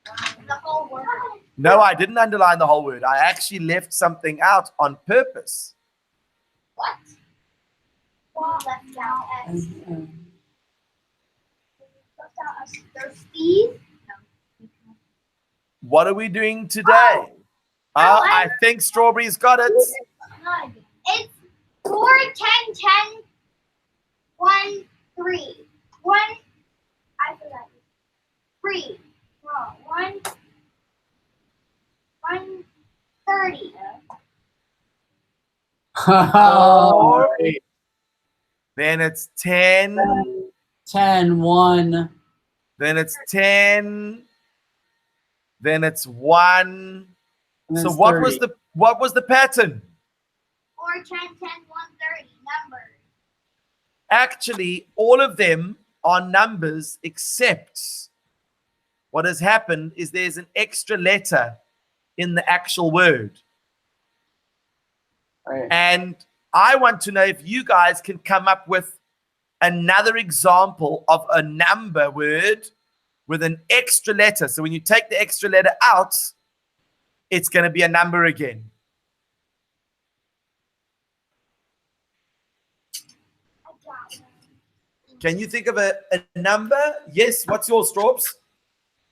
Speaker 2: The whole word.
Speaker 1: No, I didn't underline the whole word. I actually left something out on purpose.
Speaker 2: What? Well, left out S. Left out S. There's Steve.
Speaker 1: What are we doing today? I think Strawberry's got it.
Speaker 2: It's 4, 10, 10, 1, 3. 1. I forgot. 3. No, 1. 130.
Speaker 3: Oh,
Speaker 1: Then it's 10.
Speaker 3: 10, 1.
Speaker 1: Then it's 10. Then it's 1.
Speaker 3: And
Speaker 1: So
Speaker 3: then
Speaker 1: what
Speaker 3: 30.
Speaker 1: was the pattern?
Speaker 2: 4, 10, 10, 130. Numbers.
Speaker 1: Actually, all of them are numbers, except what has happened is there's an extra letter in the actual word.
Speaker 3: Right.
Speaker 1: And I want to know if you guys can come up with another example of a number word with an extra letter. So when you take the extra letter out, it's going to be a number again.
Speaker 2: I got one.
Speaker 1: Can you think of a number? Yes. What's yours, Straubs?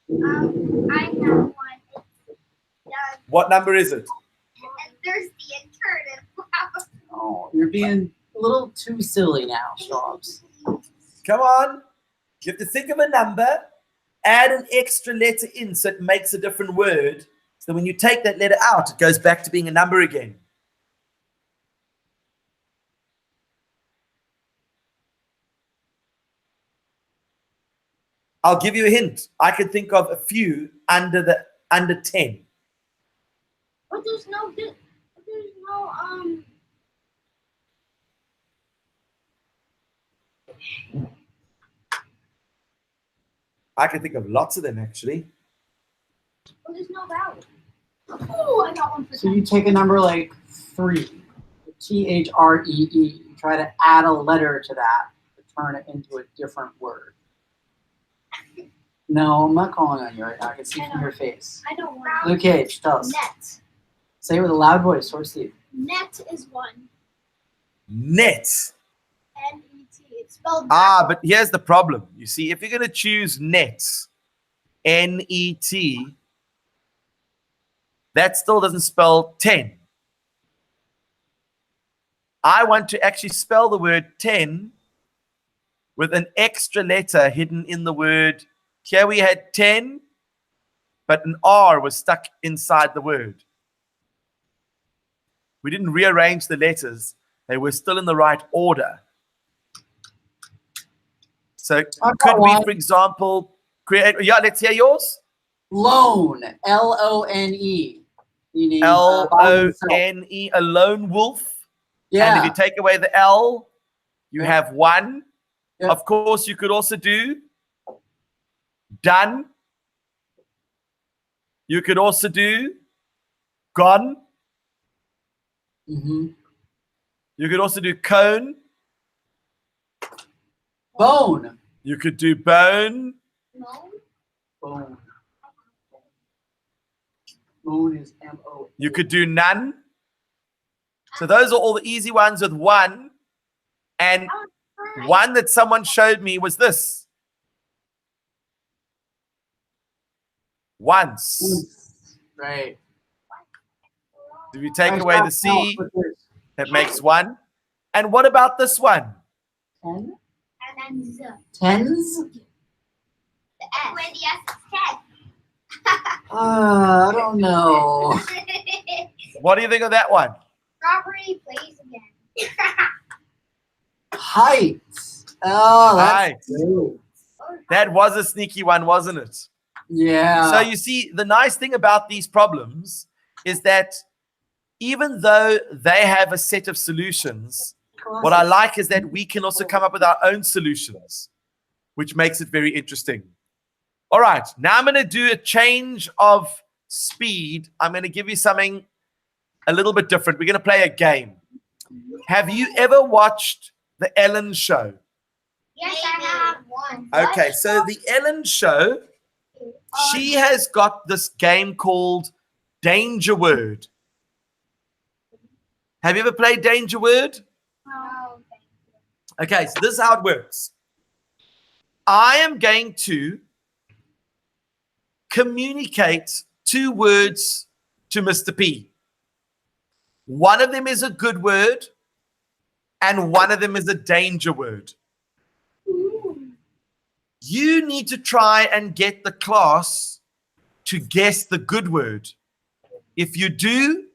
Speaker 2: I have one. It's,
Speaker 1: What number is it?
Speaker 2: and there's the intern and flower.
Speaker 3: Oh, you're being a little too silly now, Straubs.
Speaker 1: Come on. You have to think of a number, add an extra letter in so it makes a different word. So when you take that letter out, it goes back to being a number again. I'll give you a hint. I can think of a few under 10.
Speaker 2: But there's no
Speaker 1: I can think of lots of them actually.
Speaker 2: But there's no vowel. Oh, I got one for
Speaker 3: So you take a number like 3, THREE. You try to add a letter to that to turn it into a different word. No, I'm not calling on you right now. I can see from your face.
Speaker 2: I don't want
Speaker 3: Luke Cage, tell us.
Speaker 2: Net.
Speaker 3: Say it with a loud voice, so Steve.
Speaker 2: Net is one.
Speaker 1: Net.
Speaker 2: N-E-T. It's spelled
Speaker 1: But here's the problem. You see, if you're going to choose net, N-E-T, that still doesn't spell 10. I want to actually spell the word 10 with an extra letter hidden in the word. Here we had 10, but an R was stuck inside the word. We didn't rearrange the letters. They were still in the right order. So could we, for example, create, let's hear yours.
Speaker 3: Lone, L-O-N-E. Meaning,
Speaker 1: L-O-N-E, a lone wolf.
Speaker 3: Yeah.
Speaker 1: And if you take away the L, you have one.
Speaker 3: Yeah.
Speaker 1: Of course, you could also do done. You could also do gone.
Speaker 3: Mm-hmm.
Speaker 1: You could also do cone.
Speaker 3: Bone.
Speaker 1: You could do bone.
Speaker 2: No.
Speaker 3: Bone. Moon is M-O.
Speaker 1: You could do none. So those are all the easy ones with one. And one that someone showed me was this. Once.
Speaker 3: Right.
Speaker 1: If you take away the C, it makes one. And what about this one?
Speaker 3: Ten?
Speaker 2: And then Z.
Speaker 3: Tens?
Speaker 2: The S. Where the S is 10.
Speaker 3: I don't know.
Speaker 1: What do you think of that one?
Speaker 2: Strawberry plays again.
Speaker 3: Height. Oh, that's
Speaker 1: Right.
Speaker 3: good.
Speaker 1: That was a sneaky one, wasn't it?
Speaker 3: Yeah.
Speaker 1: So you see, the nice thing about these problems is that even though they have a set of solutions, what I like is that we can also come up with our own solutions, which makes it very interesting. All right, now I'm going to do a change of speed. I'm going to give you something a little bit different. We're going to play a game. Have you ever watched The Ellen Show?
Speaker 2: Yes, I have one.
Speaker 1: Okay, so The Ellen Show, she has got this game called Danger Word. Have you ever played Danger Word?
Speaker 2: No.
Speaker 1: Okay, so this is how it works. I am going to communicate 2 words to Mr. P. One of them is a good word, and one of them is a danger word. You need to try and get the class to guess the good word. If you do,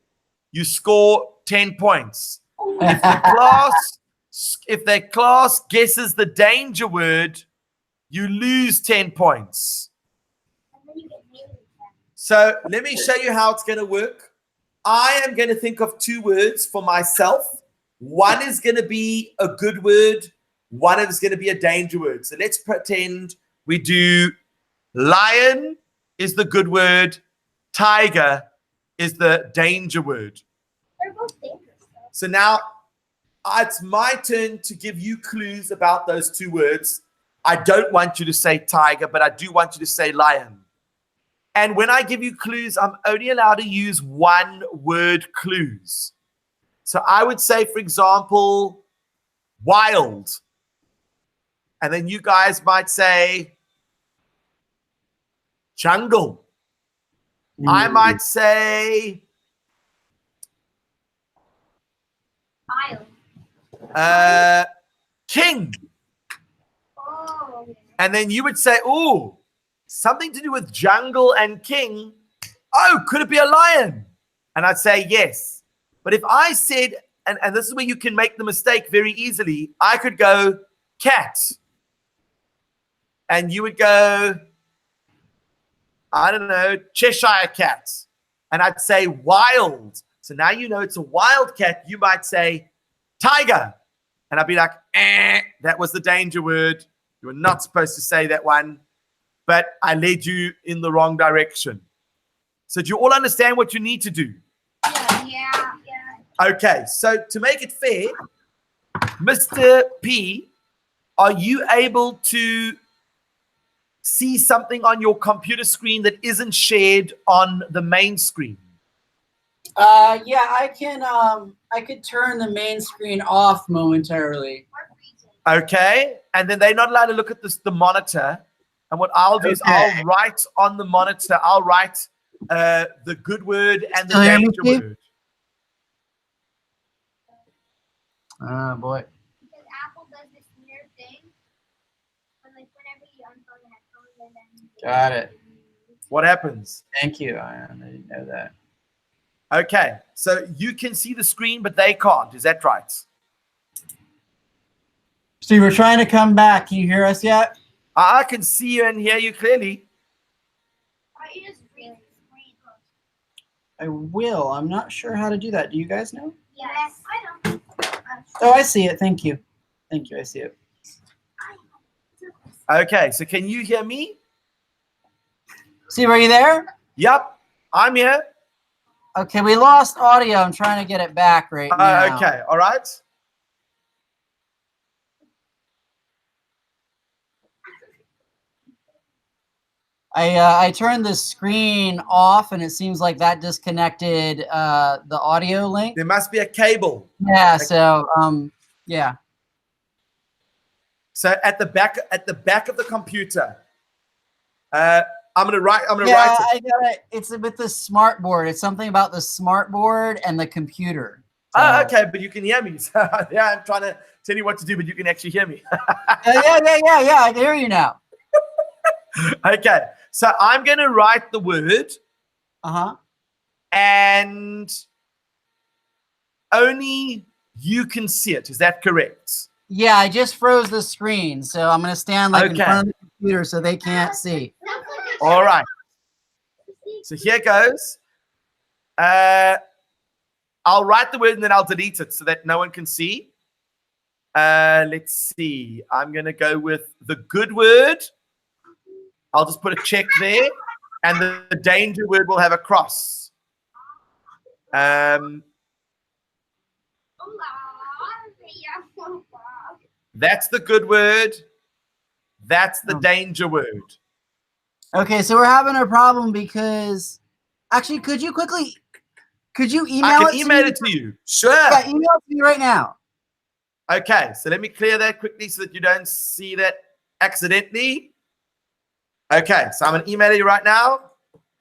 Speaker 1: you score 10 points. If the class guesses the danger word, you lose 10 points. So let me show you how it's going to work. I am going to think of 2 words for myself. One is going to be a good word. One is going to be a danger word. So let's pretend we do lion is the good word. Tiger is the danger word.
Speaker 2: They're both dangerous, though.
Speaker 1: So now it's my turn to give you clues about those 2 words. I don't want you to say tiger, but I do want you to say lion. And when I give you clues, I'm only allowed to use 1 word clues. So I would say, for example, wild. And then you guys might say jungle. I might say king.
Speaker 2: Oh, okay.
Speaker 1: And then you would say, oh, something to do with jungle and king. Oh, could it be a lion? And I'd say yes. But if I said, and this is where you can make the mistake very easily, I could go cat. And you would go, I don't know, Cheshire cat. And I'd say wild. So now you know it's a wild cat. You might say tiger. And I'd be like, that was the danger word. You were not supposed to say that one. But I led you in the wrong direction. So do you all understand what you need to do?
Speaker 2: Yeah.
Speaker 1: Okay, so to make it fair, Mr. P, are you able to see something on your computer screen that isn't shared on the main screen?
Speaker 3: Yeah, I can. I could turn the main screen off momentarily.
Speaker 1: Okay, and then they're not allowed to look at the monitor. And what I'll do is I'll write on the monitor. I'll write the good word and the danger word.
Speaker 3: Oh boy.
Speaker 2: Because Apple does this weird thing. Whenever you unplug the headphones and then.
Speaker 3: Got it.
Speaker 1: What happens?
Speaker 3: Thank you, Ian. I didn't know that.
Speaker 1: Okay, so you can see the screen, but they can't. Is that right?
Speaker 4: Steve, we're trying to come back. Can you hear us yet?
Speaker 1: I can see you and hear you clearly.
Speaker 2: You just read the screen.
Speaker 4: I will. I'm not sure how to do that. Do you guys know?
Speaker 2: Yes, I know.
Speaker 4: Oh, I see it. Thank you. Thank you. I see it.
Speaker 1: Okay, so can you hear me?
Speaker 4: Steve, are you there?
Speaker 1: Yep, I'm here.
Speaker 4: Okay, we lost audio. I'm trying to get it back right now.
Speaker 1: Okay, all right.
Speaker 4: I turned the screen off, and it seems like that disconnected the audio link.
Speaker 1: There must be a cable.
Speaker 4: Yeah. So yeah.
Speaker 1: So at the back of the computer, I'm gonna write it.
Speaker 4: I got it. It's with the smart board. It's something about the smart board and the computer. So,
Speaker 1: Oh, okay, but you can hear me. So, yeah, I'm trying to tell you what to do, but you can actually hear me.
Speaker 4: yeah. I can hear you now.
Speaker 1: Okay, so I'm going to write the word. And only you can see it. Is that correct?
Speaker 4: Yeah, I just froze the screen, so I'm going to stand like in front of the computer so they can't see.
Speaker 1: All right. So here goes. I'll write the word and then I'll delete it so that no one can see. Let's see. I'm going to go with the good word. I'll just put a check there. And the danger word will have a cross. That's the good word. That's the danger word.
Speaker 4: Okay, so we're having a problem because actually, could you email it?
Speaker 1: I can email it to you. Sure.
Speaker 4: Yeah, email it to me right now.
Speaker 1: Okay, so let me clear that quickly so that you don't see that accidentally. Okay, so I'm going to email you right now.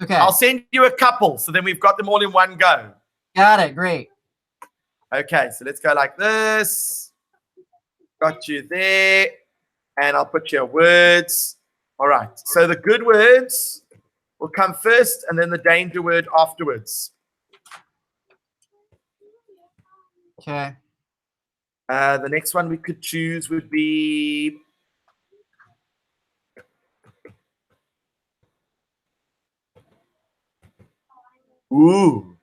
Speaker 4: Okay.
Speaker 1: I'll send you a couple, so then we've got them all in one go.
Speaker 4: Got it. Great.
Speaker 1: Okay, so let's go like this. Got you there. And I'll put your words. All right, so the good words will come first and then the danger word afterwards.
Speaker 4: Okay.
Speaker 1: The next one we could choose would be... Ooh,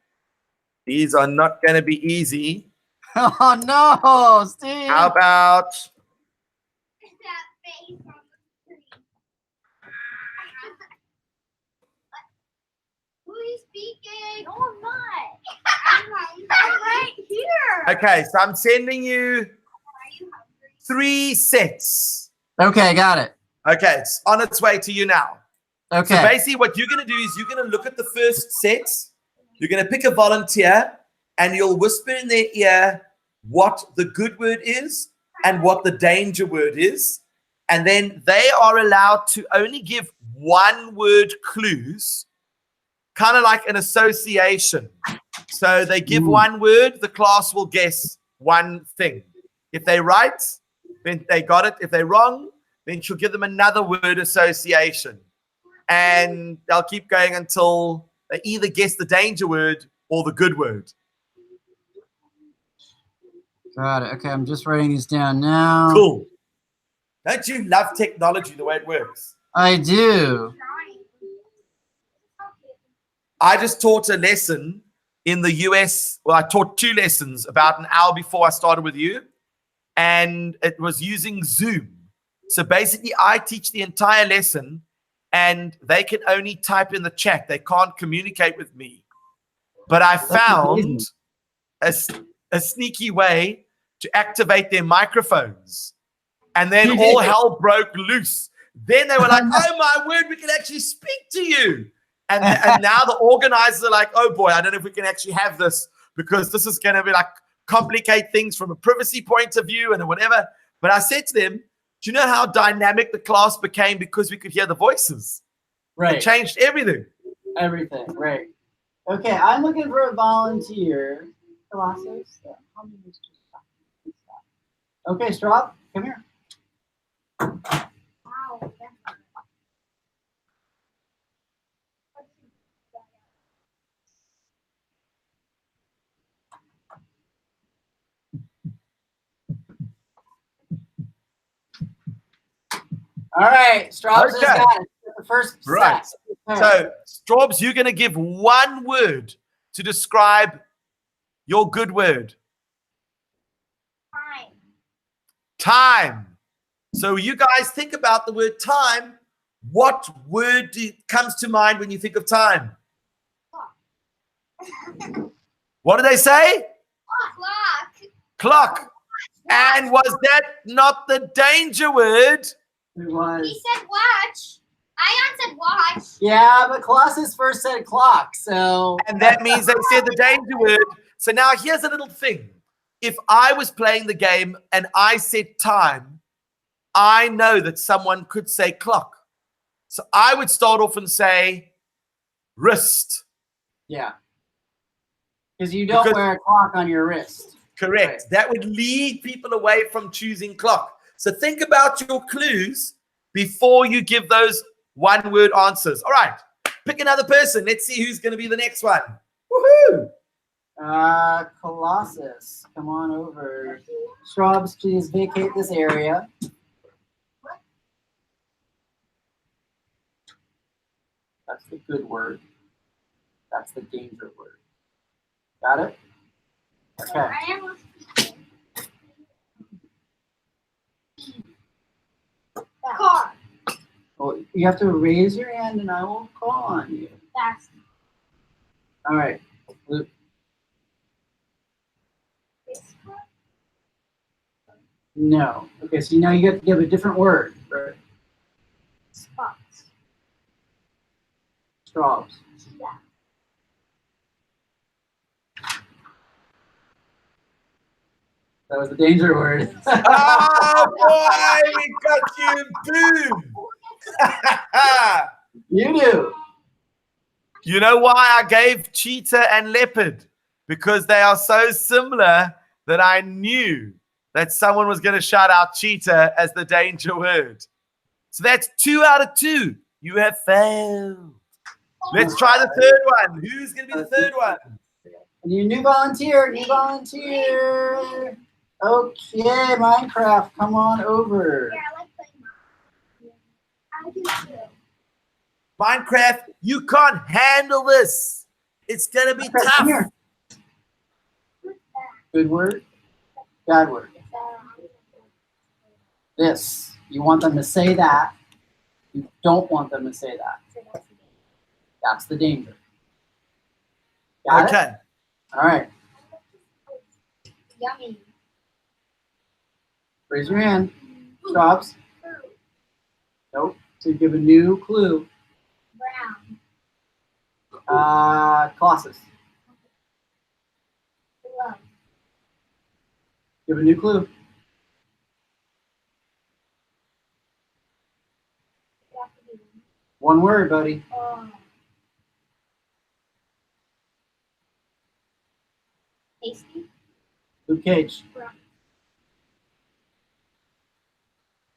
Speaker 1: these are not going to be easy.
Speaker 4: Oh, no, Steve.
Speaker 1: How about...
Speaker 2: Who is speaking? No, I'm not. I'm right here.
Speaker 1: Okay, so I'm sending you 3 sets.
Speaker 4: Okay, got it.
Speaker 1: Okay, it's on its way to you now.
Speaker 4: Okay.
Speaker 1: So basically what you're going to do is you're going to look at the first set. You're going to pick a volunteer and you'll whisper in their ear what the good word is and what the danger word is. And then they are allowed to only give one word clues, kind of like an association. So they give one word, the class will guess one thing. If they're right, then they got it. If they're wrong, then she'll give them another word association. And they'll keep going until they either guess the danger word or the good word.
Speaker 4: Got it. Okay, I'm just writing these down now.
Speaker 1: Cool. Don't you love technology the way it works?
Speaker 4: I do.
Speaker 1: I just taught a lesson in the US. Well, I taught 2 lessons about an hour before I started with you. And it was using Zoom. So basically, I teach the entire lesson and they can only type in the chat. They can't communicate with me. But I found a sneaky way to activate their microphones. And then all hell broke loose. Then they were like, oh my word, we can actually speak to you. And now the organizers are like, oh boy, I don't know if we can actually have this because this is going to be like complicate things from a privacy point of view and whatever. But I said to them, do you know how dynamic the class became because we could hear the voices?
Speaker 4: Right.
Speaker 1: It changed everything.
Speaker 4: Everything. Right. Okay, I'm looking for a volunteer. Colossus. Okay, Straub, come here.
Speaker 2: Wow.
Speaker 4: All right, Straub's
Speaker 1: Okay.
Speaker 4: has got it. The first
Speaker 1: Right.
Speaker 4: set.
Speaker 1: So, Straubs, you're going to give one word to describe your good word.
Speaker 2: Time.
Speaker 1: Time. So you guys think about the word time. What word comes to mind when you think of time? What do they say?
Speaker 2: Clock.
Speaker 1: Clock. And was that not the danger word?
Speaker 4: It was.
Speaker 2: He said watch. I said watch.
Speaker 3: Yeah, but Colossus first said clock, so.
Speaker 1: And that means they said the danger word. So now here's a little thing. If I was playing the game and I said time, I know that someone could say clock. So I would start off and say wrist.
Speaker 3: Yeah. Because you don't wear a clock on your wrist.
Speaker 1: Correct.
Speaker 3: Right.
Speaker 1: That would lead people away from choosing clock. So think about your clues before you give those one-word answers. All right. Pick another person. Let's see who's going to be the next one. Woohoo!
Speaker 3: Colossus, come on over. Shrubs, please vacate this area. That's the good word. That's the danger word. Got it? Okay.
Speaker 2: I am car.
Speaker 3: Well, you have to raise your hand and I will call on you.
Speaker 2: Fast.
Speaker 3: All right. Luke. No. Okay, so now you have to give a different word. Right?
Speaker 2: Spots.
Speaker 3: Straws.
Speaker 2: Yeah.
Speaker 3: That was the danger word.
Speaker 1: Oh, boy, we got you. Boom.
Speaker 3: You do.
Speaker 1: You know why I gave cheetah and leopard? Because they are so similar that I knew that someone was going to shout out cheetah as the danger word. So that's 2 out of 2. You have failed. Let's try the third one. Who's going to be the third one?
Speaker 3: You new volunteer. New volunteer. Okay, Minecraft, come on over.
Speaker 2: Yeah, I like playing Minecraft. I do too.
Speaker 1: Minecraft, you can't handle this. It's going to be
Speaker 3: Minecraft,
Speaker 1: tough.
Speaker 3: come here. Good word, bad word. This. You want them to say that. You don't want them to say that. That's the danger. Got it?
Speaker 1: Okay.
Speaker 3: All right.
Speaker 2: Yummy.
Speaker 3: Raise your hand. Stops. Nope. So give a new clue.
Speaker 2: Brown.
Speaker 3: Colossus.
Speaker 2: Love.
Speaker 3: Give a new clue. One word, buddy.
Speaker 2: Tasty.
Speaker 3: Luke Cage.
Speaker 2: Brown.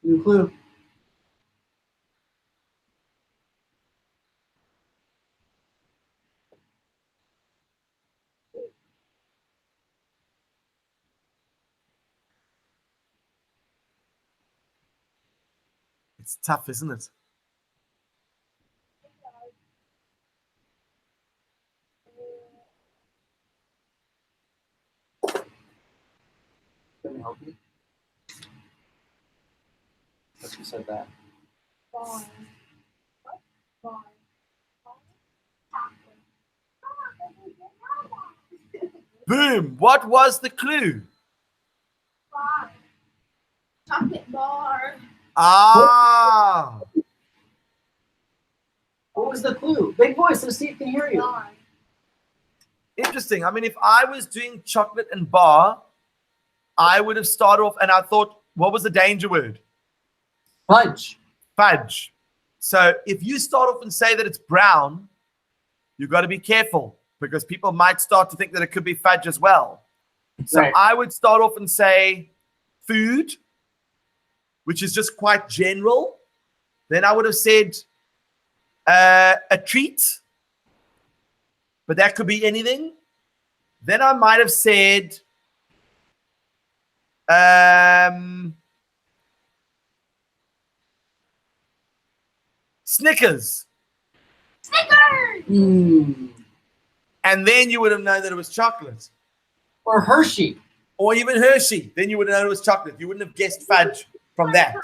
Speaker 3: New clue.
Speaker 1: It's tough, isn't it?
Speaker 3: Let me help you. Who said that?
Speaker 2: Bar. Bar.
Speaker 1: Boom. What was the clue?
Speaker 2: Bar. Chocolate bar.
Speaker 1: Ah.
Speaker 3: What was the clue? Big voice so Steve can hear you.
Speaker 2: Bar.
Speaker 1: Interesting. I mean, if I was doing chocolate and bar, I would have started off and I thought, what was the danger word?
Speaker 3: Fudge.
Speaker 1: Fudge. So if you start off and say that it's brown, you've got to be careful because people might start to think that it could be fudge as well. So
Speaker 3: Right.
Speaker 1: I would start off and say food, which is just quite general. Then I would have said a treat, but that could be anything. Then I might have said Snickers.
Speaker 2: Snickers.
Speaker 1: And then you would have known that it was chocolate.
Speaker 3: Or Hershey.
Speaker 1: Or even Hershey. Then you would have known it was chocolate. You wouldn't have guessed fudge from that.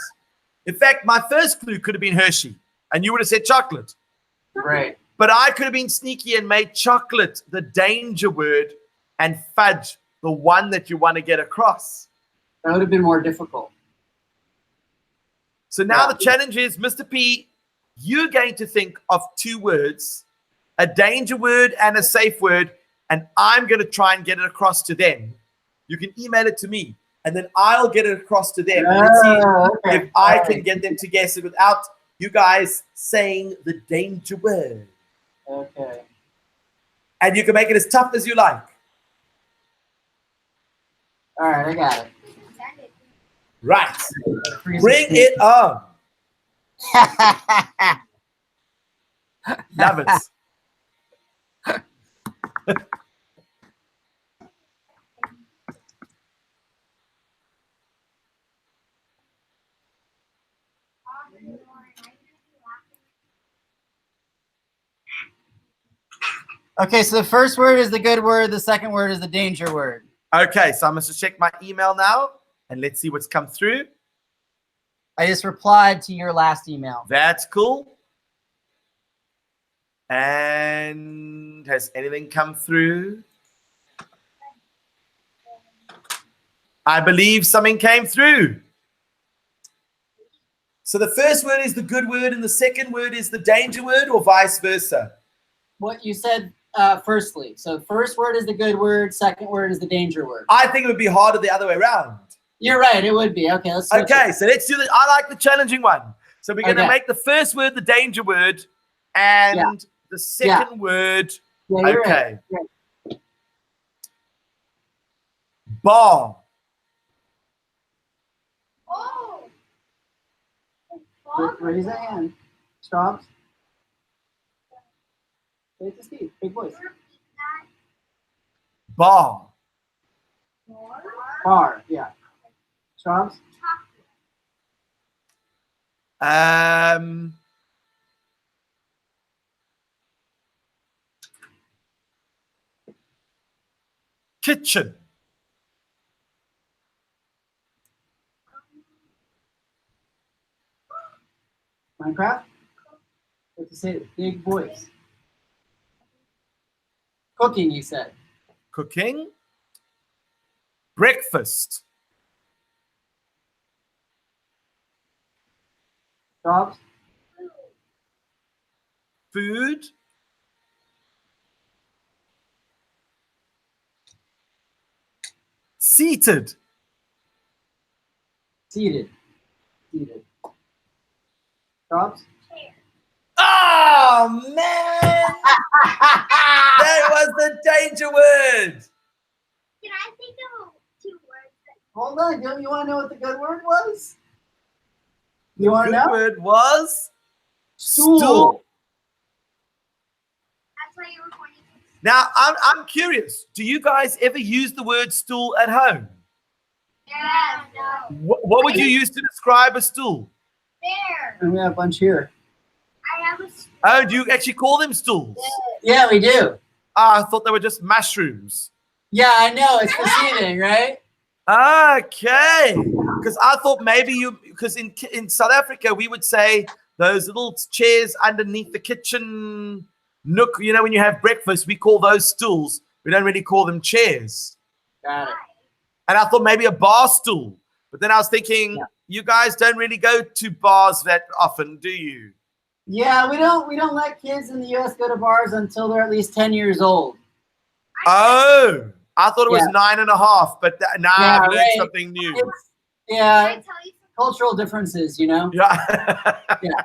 Speaker 1: In fact, my first clue could have been Hershey. And you would have said chocolate.
Speaker 3: Right.
Speaker 1: But I could have been sneaky and made chocolate the danger word and fudge the one that you want to get across.
Speaker 3: That would have been more difficult.
Speaker 1: So now
Speaker 3: Yeah.
Speaker 1: the challenge is, Mr. P, you're going to think of 2 words, a danger word and a safe word, and I'm going to try and get it across to them. You can email it to me, and then I'll get it across to them. And let's see
Speaker 3: Okay.
Speaker 1: if I can get them to guess it without you guys saying the danger word.
Speaker 3: Okay.
Speaker 1: And you can make it as tough as you like.
Speaker 3: All right, I got it.
Speaker 1: Right. Bring it on. Love it.
Speaker 4: Okay, so the first word is the good word. The second word is the danger word.
Speaker 1: Okay, so I'm going to check my email now, and let's see what's come through.
Speaker 4: I just replied to your last email.
Speaker 1: That's cool. And has anything come through? I believe something came through. So the first word is the good word, and the second word is the danger word, or vice versa?
Speaker 4: What you said firstly. So first word is the good word. Second word is the danger word.
Speaker 1: I think it would be harder the other way around.
Speaker 4: You're right. It would be. Okay, let's switch
Speaker 1: Okay,
Speaker 4: it.
Speaker 1: so let's do this. I like the challenging one. So we're going to
Speaker 4: Okay.
Speaker 1: make the first word the danger word and the second word.
Speaker 4: Yeah, you're
Speaker 1: Okay.
Speaker 4: right.
Speaker 1: Bar.
Speaker 2: Oh.
Speaker 3: Raise a hand. Stops. Say it to Steve. Big voice.
Speaker 1: Bar.
Speaker 3: Bar. Yeah. Stops.
Speaker 1: Kitchen.
Speaker 3: Minecraft. You have to say it. Big voice. Cooking, you said.
Speaker 1: Cooking. Breakfast.
Speaker 3: Stops.
Speaker 1: Food. Seated.
Speaker 3: Seated. Seated. Stops.
Speaker 1: Oh, man. That was the danger word.
Speaker 2: Can I think of 2 words that
Speaker 3: Hold on. Don't you want to know what the good word was? You want to
Speaker 1: Good
Speaker 3: know?
Speaker 1: word was
Speaker 3: Stool.
Speaker 2: that's why you were pointing to?
Speaker 1: Now, I'm curious. Do you guys ever use the word stool at home?
Speaker 2: Yeah, no.
Speaker 1: What would you use to describe a stool?
Speaker 2: There.
Speaker 3: And we have a bunch here.
Speaker 2: I have a
Speaker 1: Oh, do you actually call them stools?
Speaker 4: Yeah, we do.
Speaker 1: Ah, I thought they were just mushrooms.
Speaker 4: Yeah, I know. It's deceiving, right?
Speaker 1: Okay. Because I thought maybe because in South Africa, we would say those little chairs underneath the kitchen nook, you know, when you have breakfast, we call those stools. We don't really call them chairs.
Speaker 4: Got it.
Speaker 1: And I thought maybe a bar stool. But then I was thinking, you guys don't really go to bars that often, do you?
Speaker 3: Yeah, we don't let kids in the U.S. go to bars until they're at least 10 years old.
Speaker 1: Oh, I thought it was 9.5, but now
Speaker 3: Yeah,
Speaker 1: I've learned
Speaker 3: right.
Speaker 1: something new.
Speaker 3: It's,
Speaker 2: Can I
Speaker 3: yeah,
Speaker 2: tell you something?
Speaker 3: cultural differences, you know.
Speaker 1: Yeah.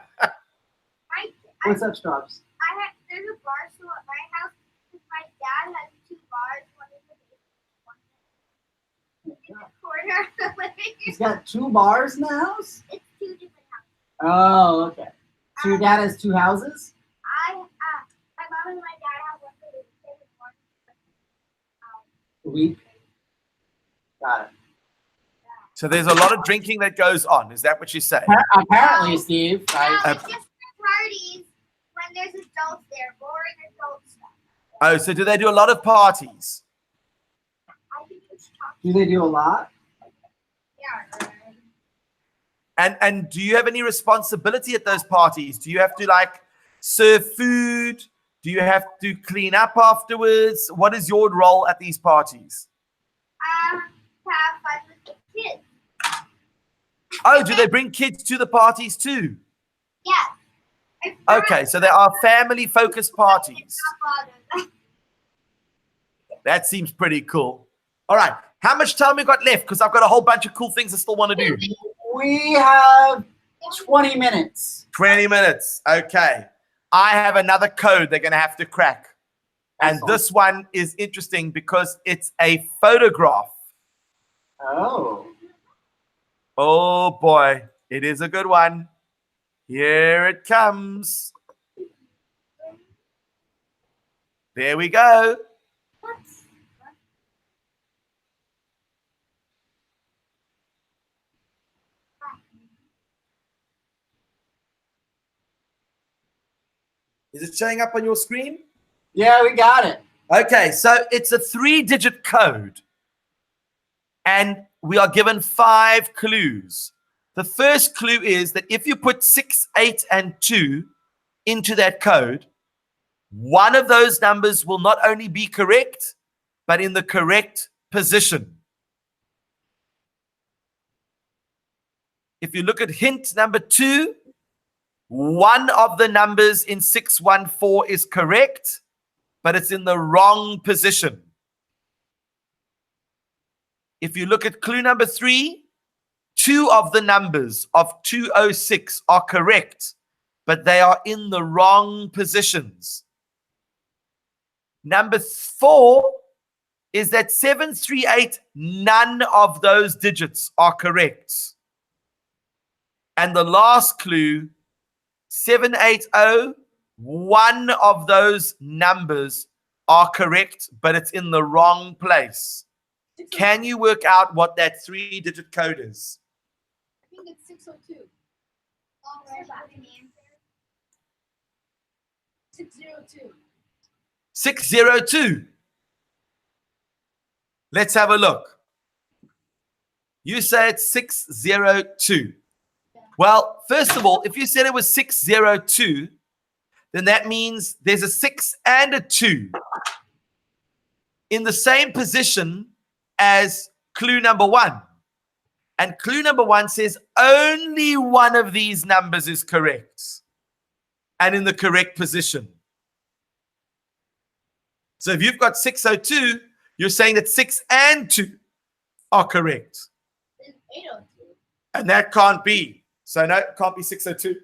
Speaker 3: What's up, Straubs?
Speaker 2: There's a bar stool at my house because my dad has 2 bars. One in the basement, one in the corner of the living
Speaker 3: He's
Speaker 2: room.
Speaker 3: got 2 bars in the house.
Speaker 2: It's 2 different houses.
Speaker 3: Oh, okay. So your dad has 2 houses.
Speaker 2: My mom and my dad have one for the weekend and one
Speaker 3: A week. Got it.
Speaker 1: So there's a lot of drinking that goes on. Is that what you say?
Speaker 3: Apparently, Steve.
Speaker 2: No,
Speaker 3: Right?
Speaker 2: it's just for parties when there's adults there, boring adult stuff.
Speaker 1: Oh, so do they do a lot of parties?
Speaker 2: I think it's chocolate.
Speaker 3: Do they do a lot?
Speaker 2: Yeah.
Speaker 1: And do you have any responsibility at those parties? Do you have to like serve food? Do you have to clean up afterwards? What is your role at these parties?
Speaker 2: Have fun with the kids.
Speaker 1: Oh, do they bring kids to the parties too?
Speaker 2: Yeah.
Speaker 1: Okay, so there are family-focused parties. That seems pretty cool. All right, how much time we got left? Because I've got a whole bunch of cool things I still want to do.
Speaker 3: We have 20 minutes.
Speaker 1: 20 minutes. Okay. I have another code they're going to have to crack. And
Speaker 3: Excellent.
Speaker 1: this one is interesting because it's a photograph.
Speaker 3: Oh.
Speaker 1: Oh, boy. It is a good one. Here it comes. There we go. Is it showing up on your screen?
Speaker 3: Yeah, we got it.
Speaker 1: Okay, so it's a 3-digit code. And we are given 5 clues. The first clue is that if you put 6, 8, and 2 into that code, one of those numbers will not only be correct, but in the correct position. If you look at hint number 2, one of the numbers in 614 is correct, but it's in the wrong position. If you look at clue number 3, 2 of the numbers of 206 are correct, but they are in the wrong positions. Number 4 is that 738, none of those digits are correct. And the last clue, 780, one of those numbers are correct, but it's in the wrong place. Can you work out what that 3-digit code is?
Speaker 2: I think it's 602. 602.
Speaker 1: 602. Let's have a look. You say it's 602. Well, first of all, if you said it was 602, then that means there's a 6 and a 2 in the same position as clue number 1. And clue number 1 says only one of these numbers is correct and in the correct position. So if you've got 602, you're saying that 6 and 2 are correct.
Speaker 2: Then 802.
Speaker 1: And that can't be. So no, it can't be 602.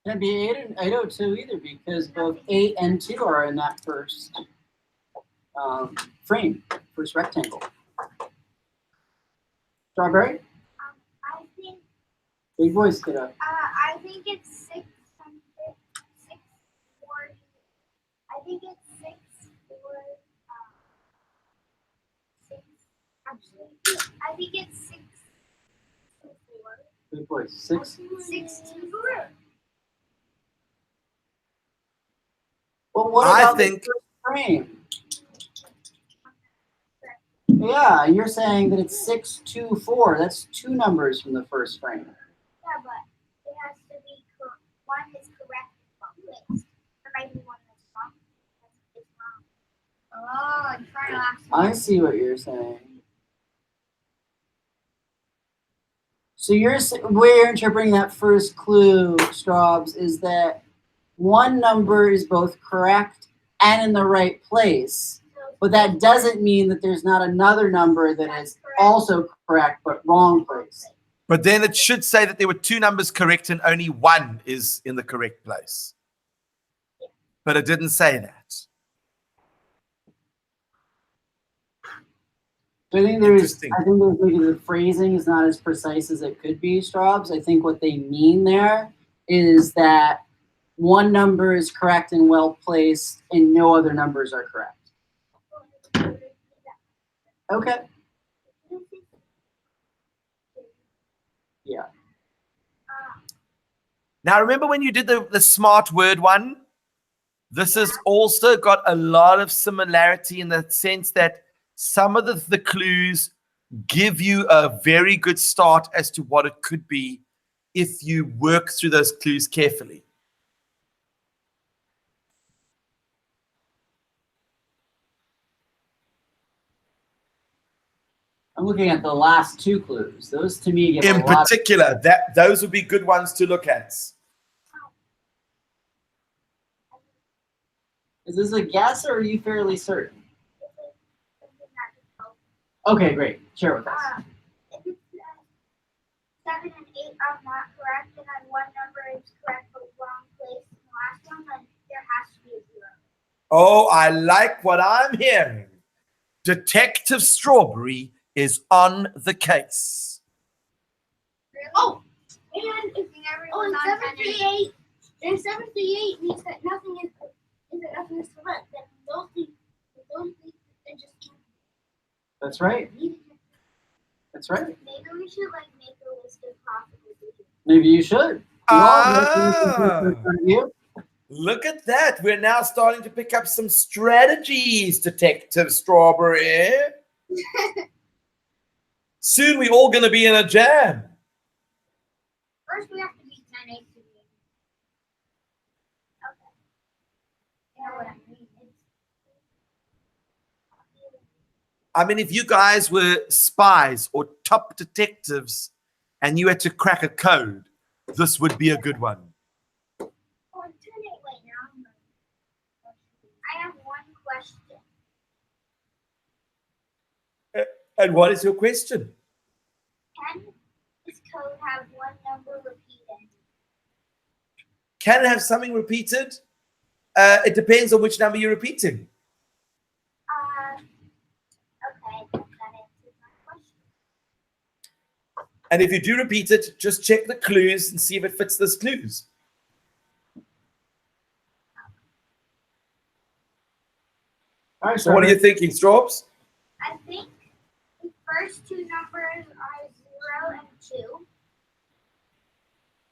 Speaker 3: Can't be 802 either because both 8 and 2 are in that first frame, first rectangle. Strawberry?
Speaker 2: I think
Speaker 3: Big voice, kiddo.
Speaker 2: I think it's 640. I think it's 6 actually. I think it's 6
Speaker 3: Big voice. 6.
Speaker 2: 624.
Speaker 3: Well, what
Speaker 1: I
Speaker 3: about
Speaker 1: think-
Speaker 3: the first frame? Yeah, you're saying that it's 624. That's 2 numbers from the first frame.
Speaker 2: Yeah, but it has to be one is correct and one placed. There might be one that's wrong. That's wrong. Oh, I'm trying to ask.
Speaker 3: I see what you're saying. So where you're interpreting that first clue, Straubs, is that one number is both correct and in the right place, but that doesn't mean that there's not another number that is also correct but wrong place.
Speaker 1: But then it should say that there were 2 numbers correct and only one is in the correct place. But it didn't say that.
Speaker 3: So I think
Speaker 1: Interesting.
Speaker 3: maybe the phrasing is not as precise as it could be, Straubs. I think what they mean there is that one number is correct and well placed and no other numbers are correct. Okay. Yeah.
Speaker 1: Now, remember when you did the smart word one? This has also got a lot of similarity in the sense that some of the clues give you a very good start as to what it could be if you work through those clues carefully.
Speaker 3: I'm looking at the last 2 clues. Those to me give
Speaker 1: In
Speaker 3: a lot
Speaker 1: particular, those would be good ones to look at.
Speaker 3: Is this a guess or are you fairly certain?
Speaker 2: It's like something that could help.
Speaker 3: Okay, great. Share with us.
Speaker 2: If it's 7 and 8 are not correct, and then one number is correct but wrong place in the last one, then there has to be a 0.
Speaker 1: Oh, I like what I'm hearing. Detective Strawberry is on the case.
Speaker 2: Oh, and if everyone's on 738, then 738 means that nothing is correct. Then those things they just can't.
Speaker 3: That's right.
Speaker 2: be.
Speaker 3: That's right.
Speaker 2: Maybe we should like make a list of possible digits.
Speaker 3: Maybe you should.
Speaker 1: Ah. Look at that. We're now starting to pick up some strategies, Detective Strawberry. Soon we're all going to be in a jam.
Speaker 2: First, we have to beat 10 8 to win. Okay. You know what I mean?
Speaker 1: I mean, if you guys were spies or top detectives and you had to crack a code, this would be a good one.
Speaker 2: Oh, 10 8 right now. I have one question.
Speaker 1: And what is your question?
Speaker 2: Can this code have one number repeated?
Speaker 1: Can it have something repeated? It depends on which number you're repeating.
Speaker 2: Okay, that answers my question.
Speaker 1: And if you do repeat it, just check the clues and see if it fits those clues.
Speaker 3: All right,
Speaker 1: So what are you thinking, Straubs?
Speaker 2: I think the first two numbers are 0 and 2.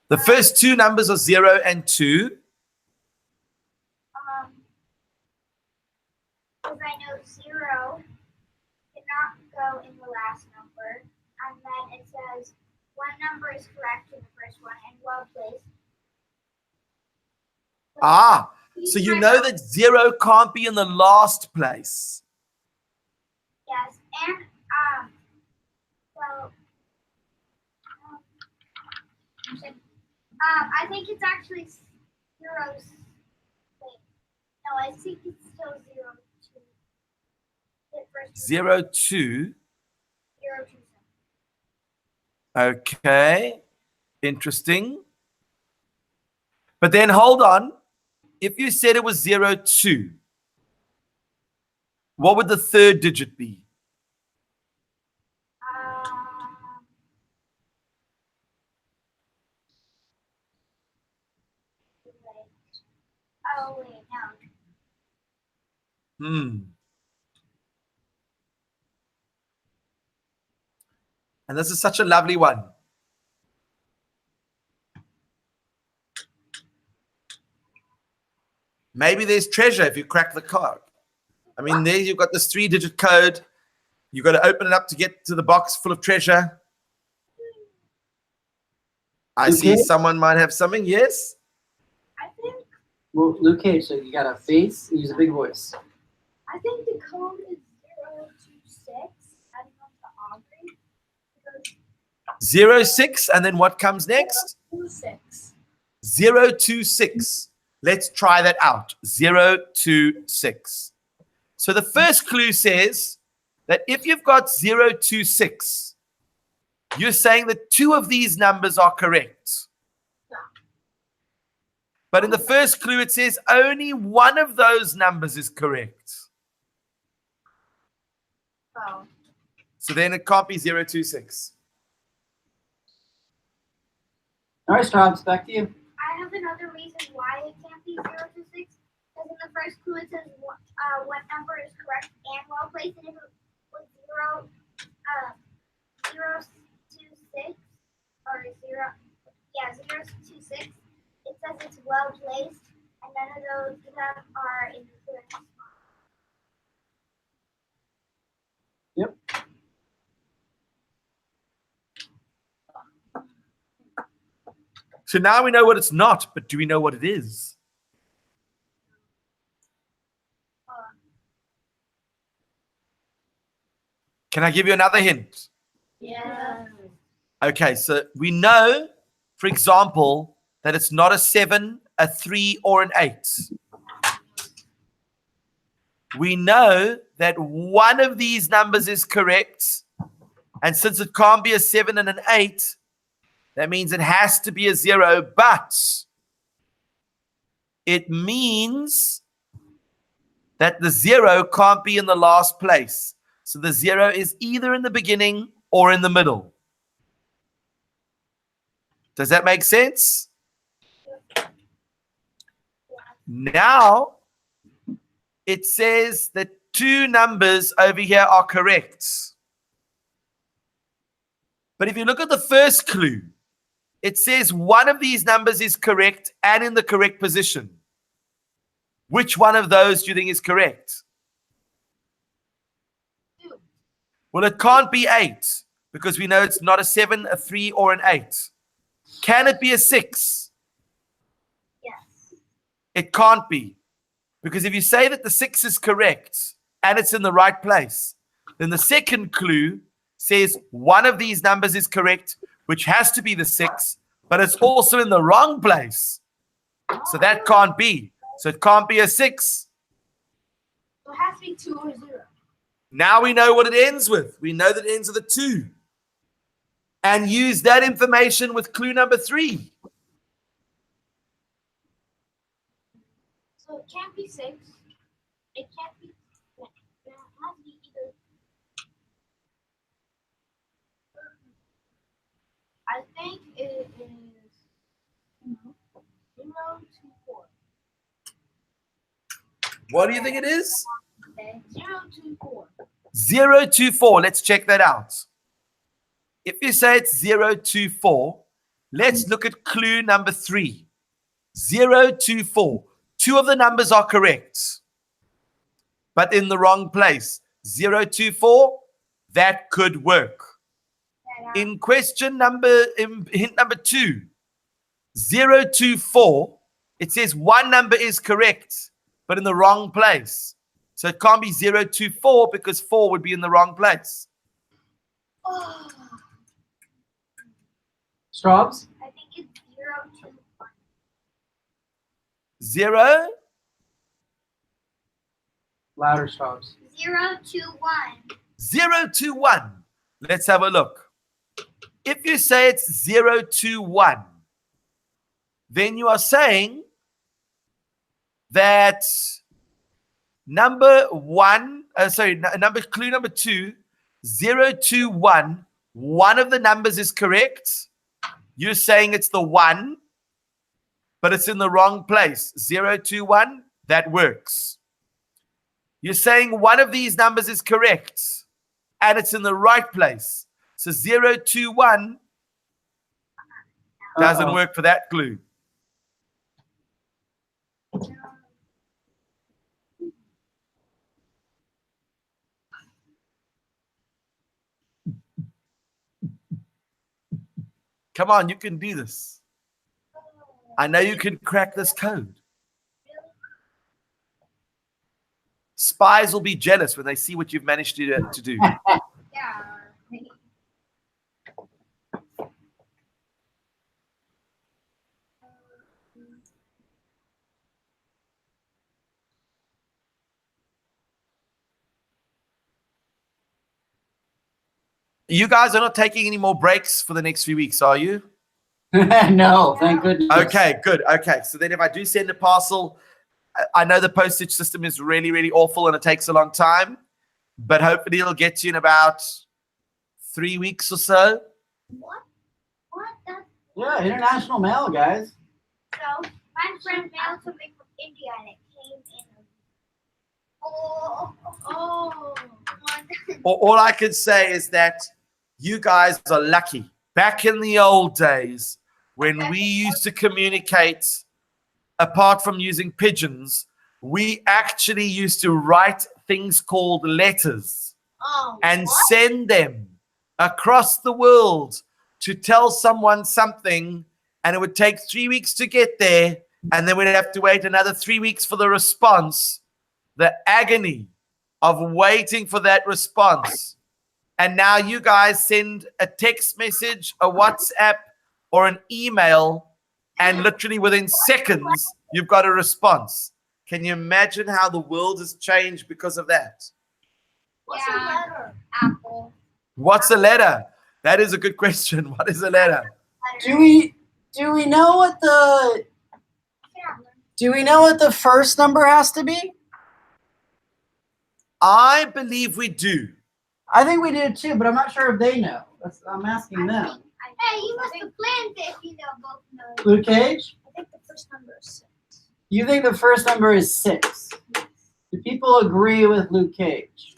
Speaker 1: The first two numbers are 0 and 2.
Speaker 2: Because I know 0 cannot go in the last number, and then it says one number is correct in the first one and well placed.
Speaker 1: Ah, so you know that 0 can't be in the last place.
Speaker 2: Yes, and so I think it's actually 0. Wait, no, I think it's still 0 2.
Speaker 1: 0 2.
Speaker 2: 0 2
Speaker 1: Okay, interesting. But then hold on. If you said it was 0 2, what would the third digit be?
Speaker 2: Oh wait, no.
Speaker 1: And this is such a lovely one. Maybe there's treasure if you crack the code. I mean, there you've got this 3-digit code. You've got to open it up to get to the box full of treasure. I see someone might have something. Yes?
Speaker 2: I think.
Speaker 3: Well, Luke Cage, so you got a face, use a big voice.
Speaker 2: I think the code is 026. I don't know the Aubrey.
Speaker 1: 06, and then what comes next?
Speaker 2: 026.
Speaker 1: 026. Let's try that out. 026. So the first clue says that if you've got 026, you're saying that 2 of these numbers are correct. But in the first clue, it says only one of those numbers is correct.
Speaker 2: Oh.
Speaker 1: So then it can't be 026.
Speaker 3: All right, Straubs, back to you.
Speaker 2: I have another reason why it can't be 026. Because in the first clue, it says what number is correct and well placed. And if it was 026 or 026, it says it's well placed, and none of those are in the correct spot.
Speaker 3: Yep.
Speaker 1: So now we know what it's not, but do we know what it is? Can I give you another hint?
Speaker 2: Yeah.
Speaker 1: Okay, so we know, for example, that it's not a 7, a 3, or an 8. we know that one of these numbers is correct. And since it can't be a 7 and an 8, that means it has to be a 0. But it means that the 0 can't be in the last place. So the 0 is either in the beginning or in the middle. Does that make sense? Now, it says that 2 numbers over here are correct. But if you look at the first clue, it says one of these numbers is correct and in the correct position. Which one of those do you think is correct?
Speaker 2: 2.
Speaker 1: Well, it can't be 8 because we know it's not a 7, a 3, or an 8. Can it be a 6?
Speaker 2: Yes.
Speaker 1: It can't be. Because if you say that the 6 is correct and it's in the right place, then the second clue says one of these numbers is correct, which has to be the 6, but it's also in the wrong place. So that can't be. So it can't be a 6.
Speaker 2: So it has to be 2 or 0.
Speaker 1: Now we know what it ends with. We know that it ends with a 2. And use that information with clue number 3.
Speaker 2: So it can't be 6. It can't be. It has to be either. I think it is 0 to 4.
Speaker 1: What do you think it is?
Speaker 2: Okay. 0 to 4.
Speaker 1: 0 to 4. Let's check that out. If you say it's 0 to 4, let's look at clue number 3. 0 to 4. 2 of the numbers are correct, but in the wrong place. 0 to 4, that could work. In hint number 2, 0 to 4, it says one number is correct, but in the wrong place. So it can't be 0 to 4 because 4 would be in the wrong place.
Speaker 2: Oh,
Speaker 3: Straubs?
Speaker 2: I think it's 0 to 1.
Speaker 1: 0.
Speaker 3: Louder, Straubs.
Speaker 2: 0 to 1.
Speaker 1: 0 to 1. Let's have a look. If you say it's 0 to 1, then you are saying that clue number 2, 0 to 1, one of the numbers is correct. You're saying it's the 1, but it's in the wrong place. 0 to 1, that works. You're saying one of these numbers is correct, and it's in the right place. So 0 to 1 doesn't work for that clue. Come on, you can do this. I know you can crack this code. Spies will be jealous when they see what you've managed to do.
Speaker 2: Yeah.
Speaker 1: You guys are not taking any more breaks for the next few weeks, are you?
Speaker 3: No, thank goodness.
Speaker 1: Okay, good. Okay, so then if I do send a parcel, I know the postage system is really, really awful and it takes a long time, but hopefully it'll get you in about 3 weeks or so.
Speaker 2: What? That's
Speaker 3: Yeah, international mail, guys.
Speaker 2: so. My friend mailed something from India and it came in. Oh.
Speaker 1: All I can say is that you guys are lucky. Back in the old days, when we used to communicate, apart from using pigeons, we actually used to write things called letters and send them across the world to tell someone something, and it would take 3 weeks to get there, and then we'd have to wait another 3 weeks for the response. The agony of waiting for that response. And now you guys send a text message, a WhatsApp, or an email, and literally within seconds, you've got a response. Can you imagine how the world has changed because of that?
Speaker 2: What's a letter? Apple.
Speaker 1: What's a letter? That is a good question. What is a letter?
Speaker 4: Do we know what the first number has to be?
Speaker 1: I believe we do.
Speaker 4: I think we do too, but I'm not sure if they know. I'm asking them.
Speaker 2: Hey, you must have planned it. You know, both know.
Speaker 4: Luke Cage,
Speaker 2: I think the first number is 6.
Speaker 4: you think the first number is 6? Do people agree with Luke Cage?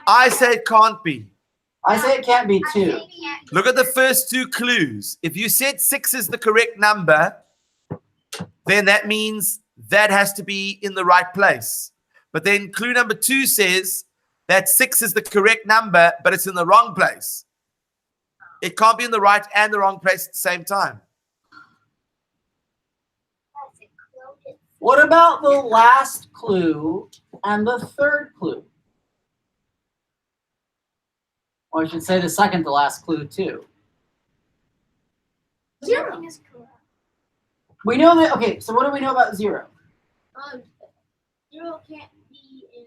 Speaker 1: I say it can't be.
Speaker 4: I say it can't be 2.
Speaker 1: Look at the first 2 clues. If you said 6 is the correct number, then that means that has to be in the right place. But then clue number 2 says that 6 is the correct number, but it's in the wrong place. It can't be in the right and the wrong place at the same time.
Speaker 4: What about the last clue and the third clue? Or I should say the second to last clue too.
Speaker 2: 0 is correct.
Speaker 4: We know that, okay, so what do we know about 0?
Speaker 2: 0 can't be in.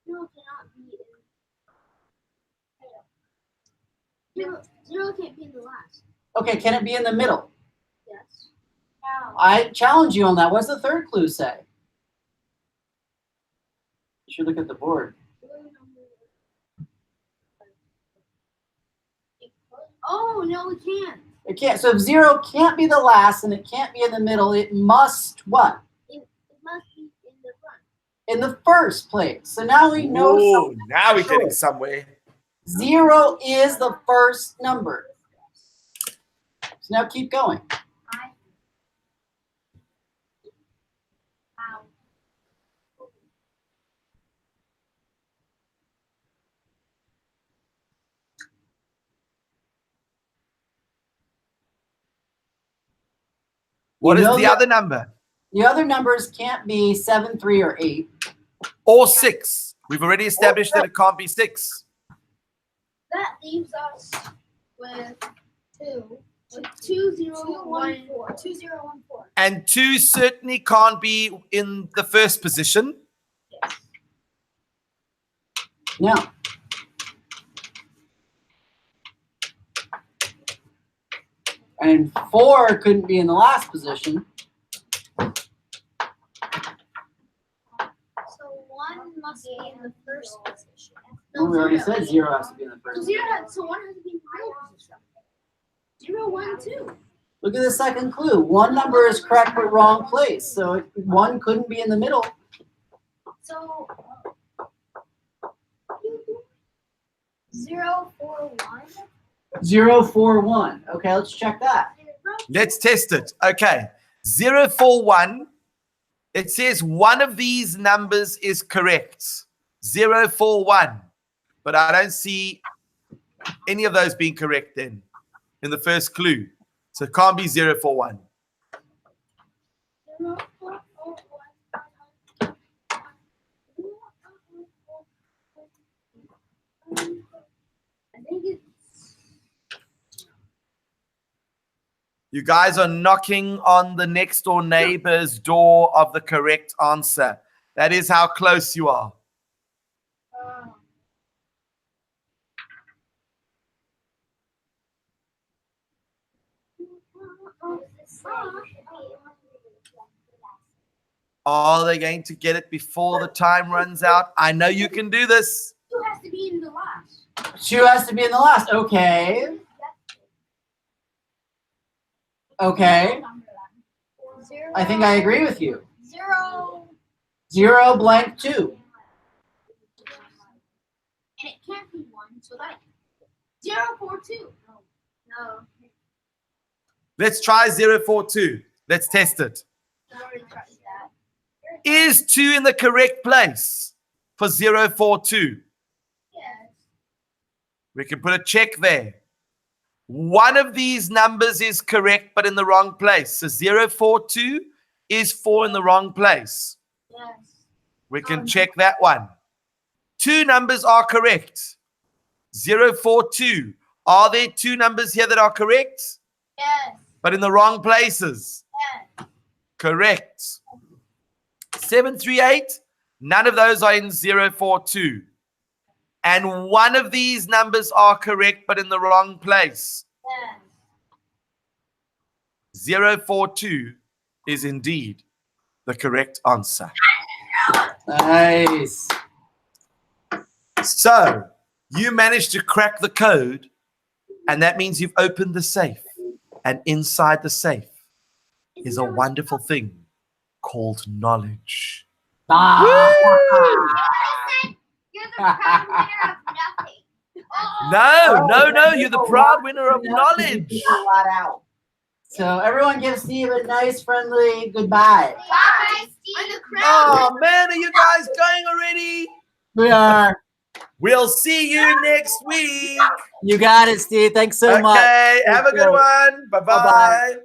Speaker 2: 0 cannot be in. 0 can't be in the last.
Speaker 4: Okay, can it be in the middle?
Speaker 2: Yes. No.
Speaker 4: I challenge you on that. What does the third clue say? You should look at the board.
Speaker 2: Oh, no, we can't.
Speaker 4: It can't. So if 0 can't be the last and it can't be in the middle, it must what?
Speaker 2: It must be in the front.
Speaker 4: In the first place. So now we know.
Speaker 1: Oh, now we're getting somewhere.
Speaker 4: 0 is the first number. So now keep going.
Speaker 1: What
Speaker 4: You
Speaker 1: is
Speaker 4: know
Speaker 1: the other number?
Speaker 4: The other numbers can't be 7, 3, or 8.
Speaker 1: Or 6. We've already established that it can't be 6.
Speaker 2: That leaves us with 2. 2, 0, 1, 4. 2, 0, 1, 4.
Speaker 1: And 2 certainly can't be in the first position.
Speaker 2: Yes.
Speaker 4: Now, and 4 couldn't be in the last position.
Speaker 2: So 1 must be in the first position.
Speaker 4: Well, we already said 0 has to be in the first
Speaker 2: So
Speaker 4: position.
Speaker 2: so 1 has to be in the middle position. 0, 1, 2.
Speaker 4: Look at the second clue. One number is correct but wrong place. So 1 couldn't be in the middle.
Speaker 2: So 0, 4, 1.
Speaker 4: 0, 4, 1. Okay, let's check that.
Speaker 1: Let's test it. Okay. 0, 4, 1. It says one of these numbers is correct. 0, 4, 1. But I don't see any of those being correct then in the first clue. So it can't be 0, 4, 1.
Speaker 2: 0, 4, 4, 1. I think it's.
Speaker 1: You guys are knocking on the next door neighbor's door of the correct answer. That is how close you are. Are they going to get it before the time runs out? I know you can do this.
Speaker 2: 2 has to be in the last.
Speaker 4: 2 has to be in the last. Okay. Okay. I think I agree with you.
Speaker 2: 0.
Speaker 4: 0 blank 2.
Speaker 2: And it can't be 1, so that 0, 4, 2. No.
Speaker 1: Let's try 0, 4, 2. Let's test it.
Speaker 2: I already tried that.
Speaker 1: Is 2 in the correct place for 0, 4, 2?
Speaker 2: Yes.
Speaker 1: We can put a check there. One of these numbers is correct, but in the wrong place. So 0, 4, 2 is 4 in the wrong place.
Speaker 2: Yes.
Speaker 1: We can check that one. 2 numbers are correct. 0, 4, 2. Are there 2 numbers here that are correct?
Speaker 2: Yes.
Speaker 1: But in the wrong places?
Speaker 2: Yes.
Speaker 1: Correct. 738. None of those are in 042. And one of these numbers are correct, but in the wrong place. 042 is indeed the correct answer.
Speaker 4: Nice.
Speaker 1: So you managed to crack the code, and that means you've opened the safe. And inside the safe is a wonderful thing called knowledge.
Speaker 4: Ah.
Speaker 2: You're the proud winner of nothing.
Speaker 1: No, you're the proud winner of knowledge.
Speaker 3: A lot out. So everyone give Steve a nice, friendly goodbye.
Speaker 2: Bye, Steve.
Speaker 1: Oh man, are you guys going already?
Speaker 4: We are.
Speaker 1: We'll see you next week.
Speaker 4: You got it, Steve. Thanks so much.
Speaker 1: Okay, have a good one. Bye-bye.
Speaker 4: Bye-bye.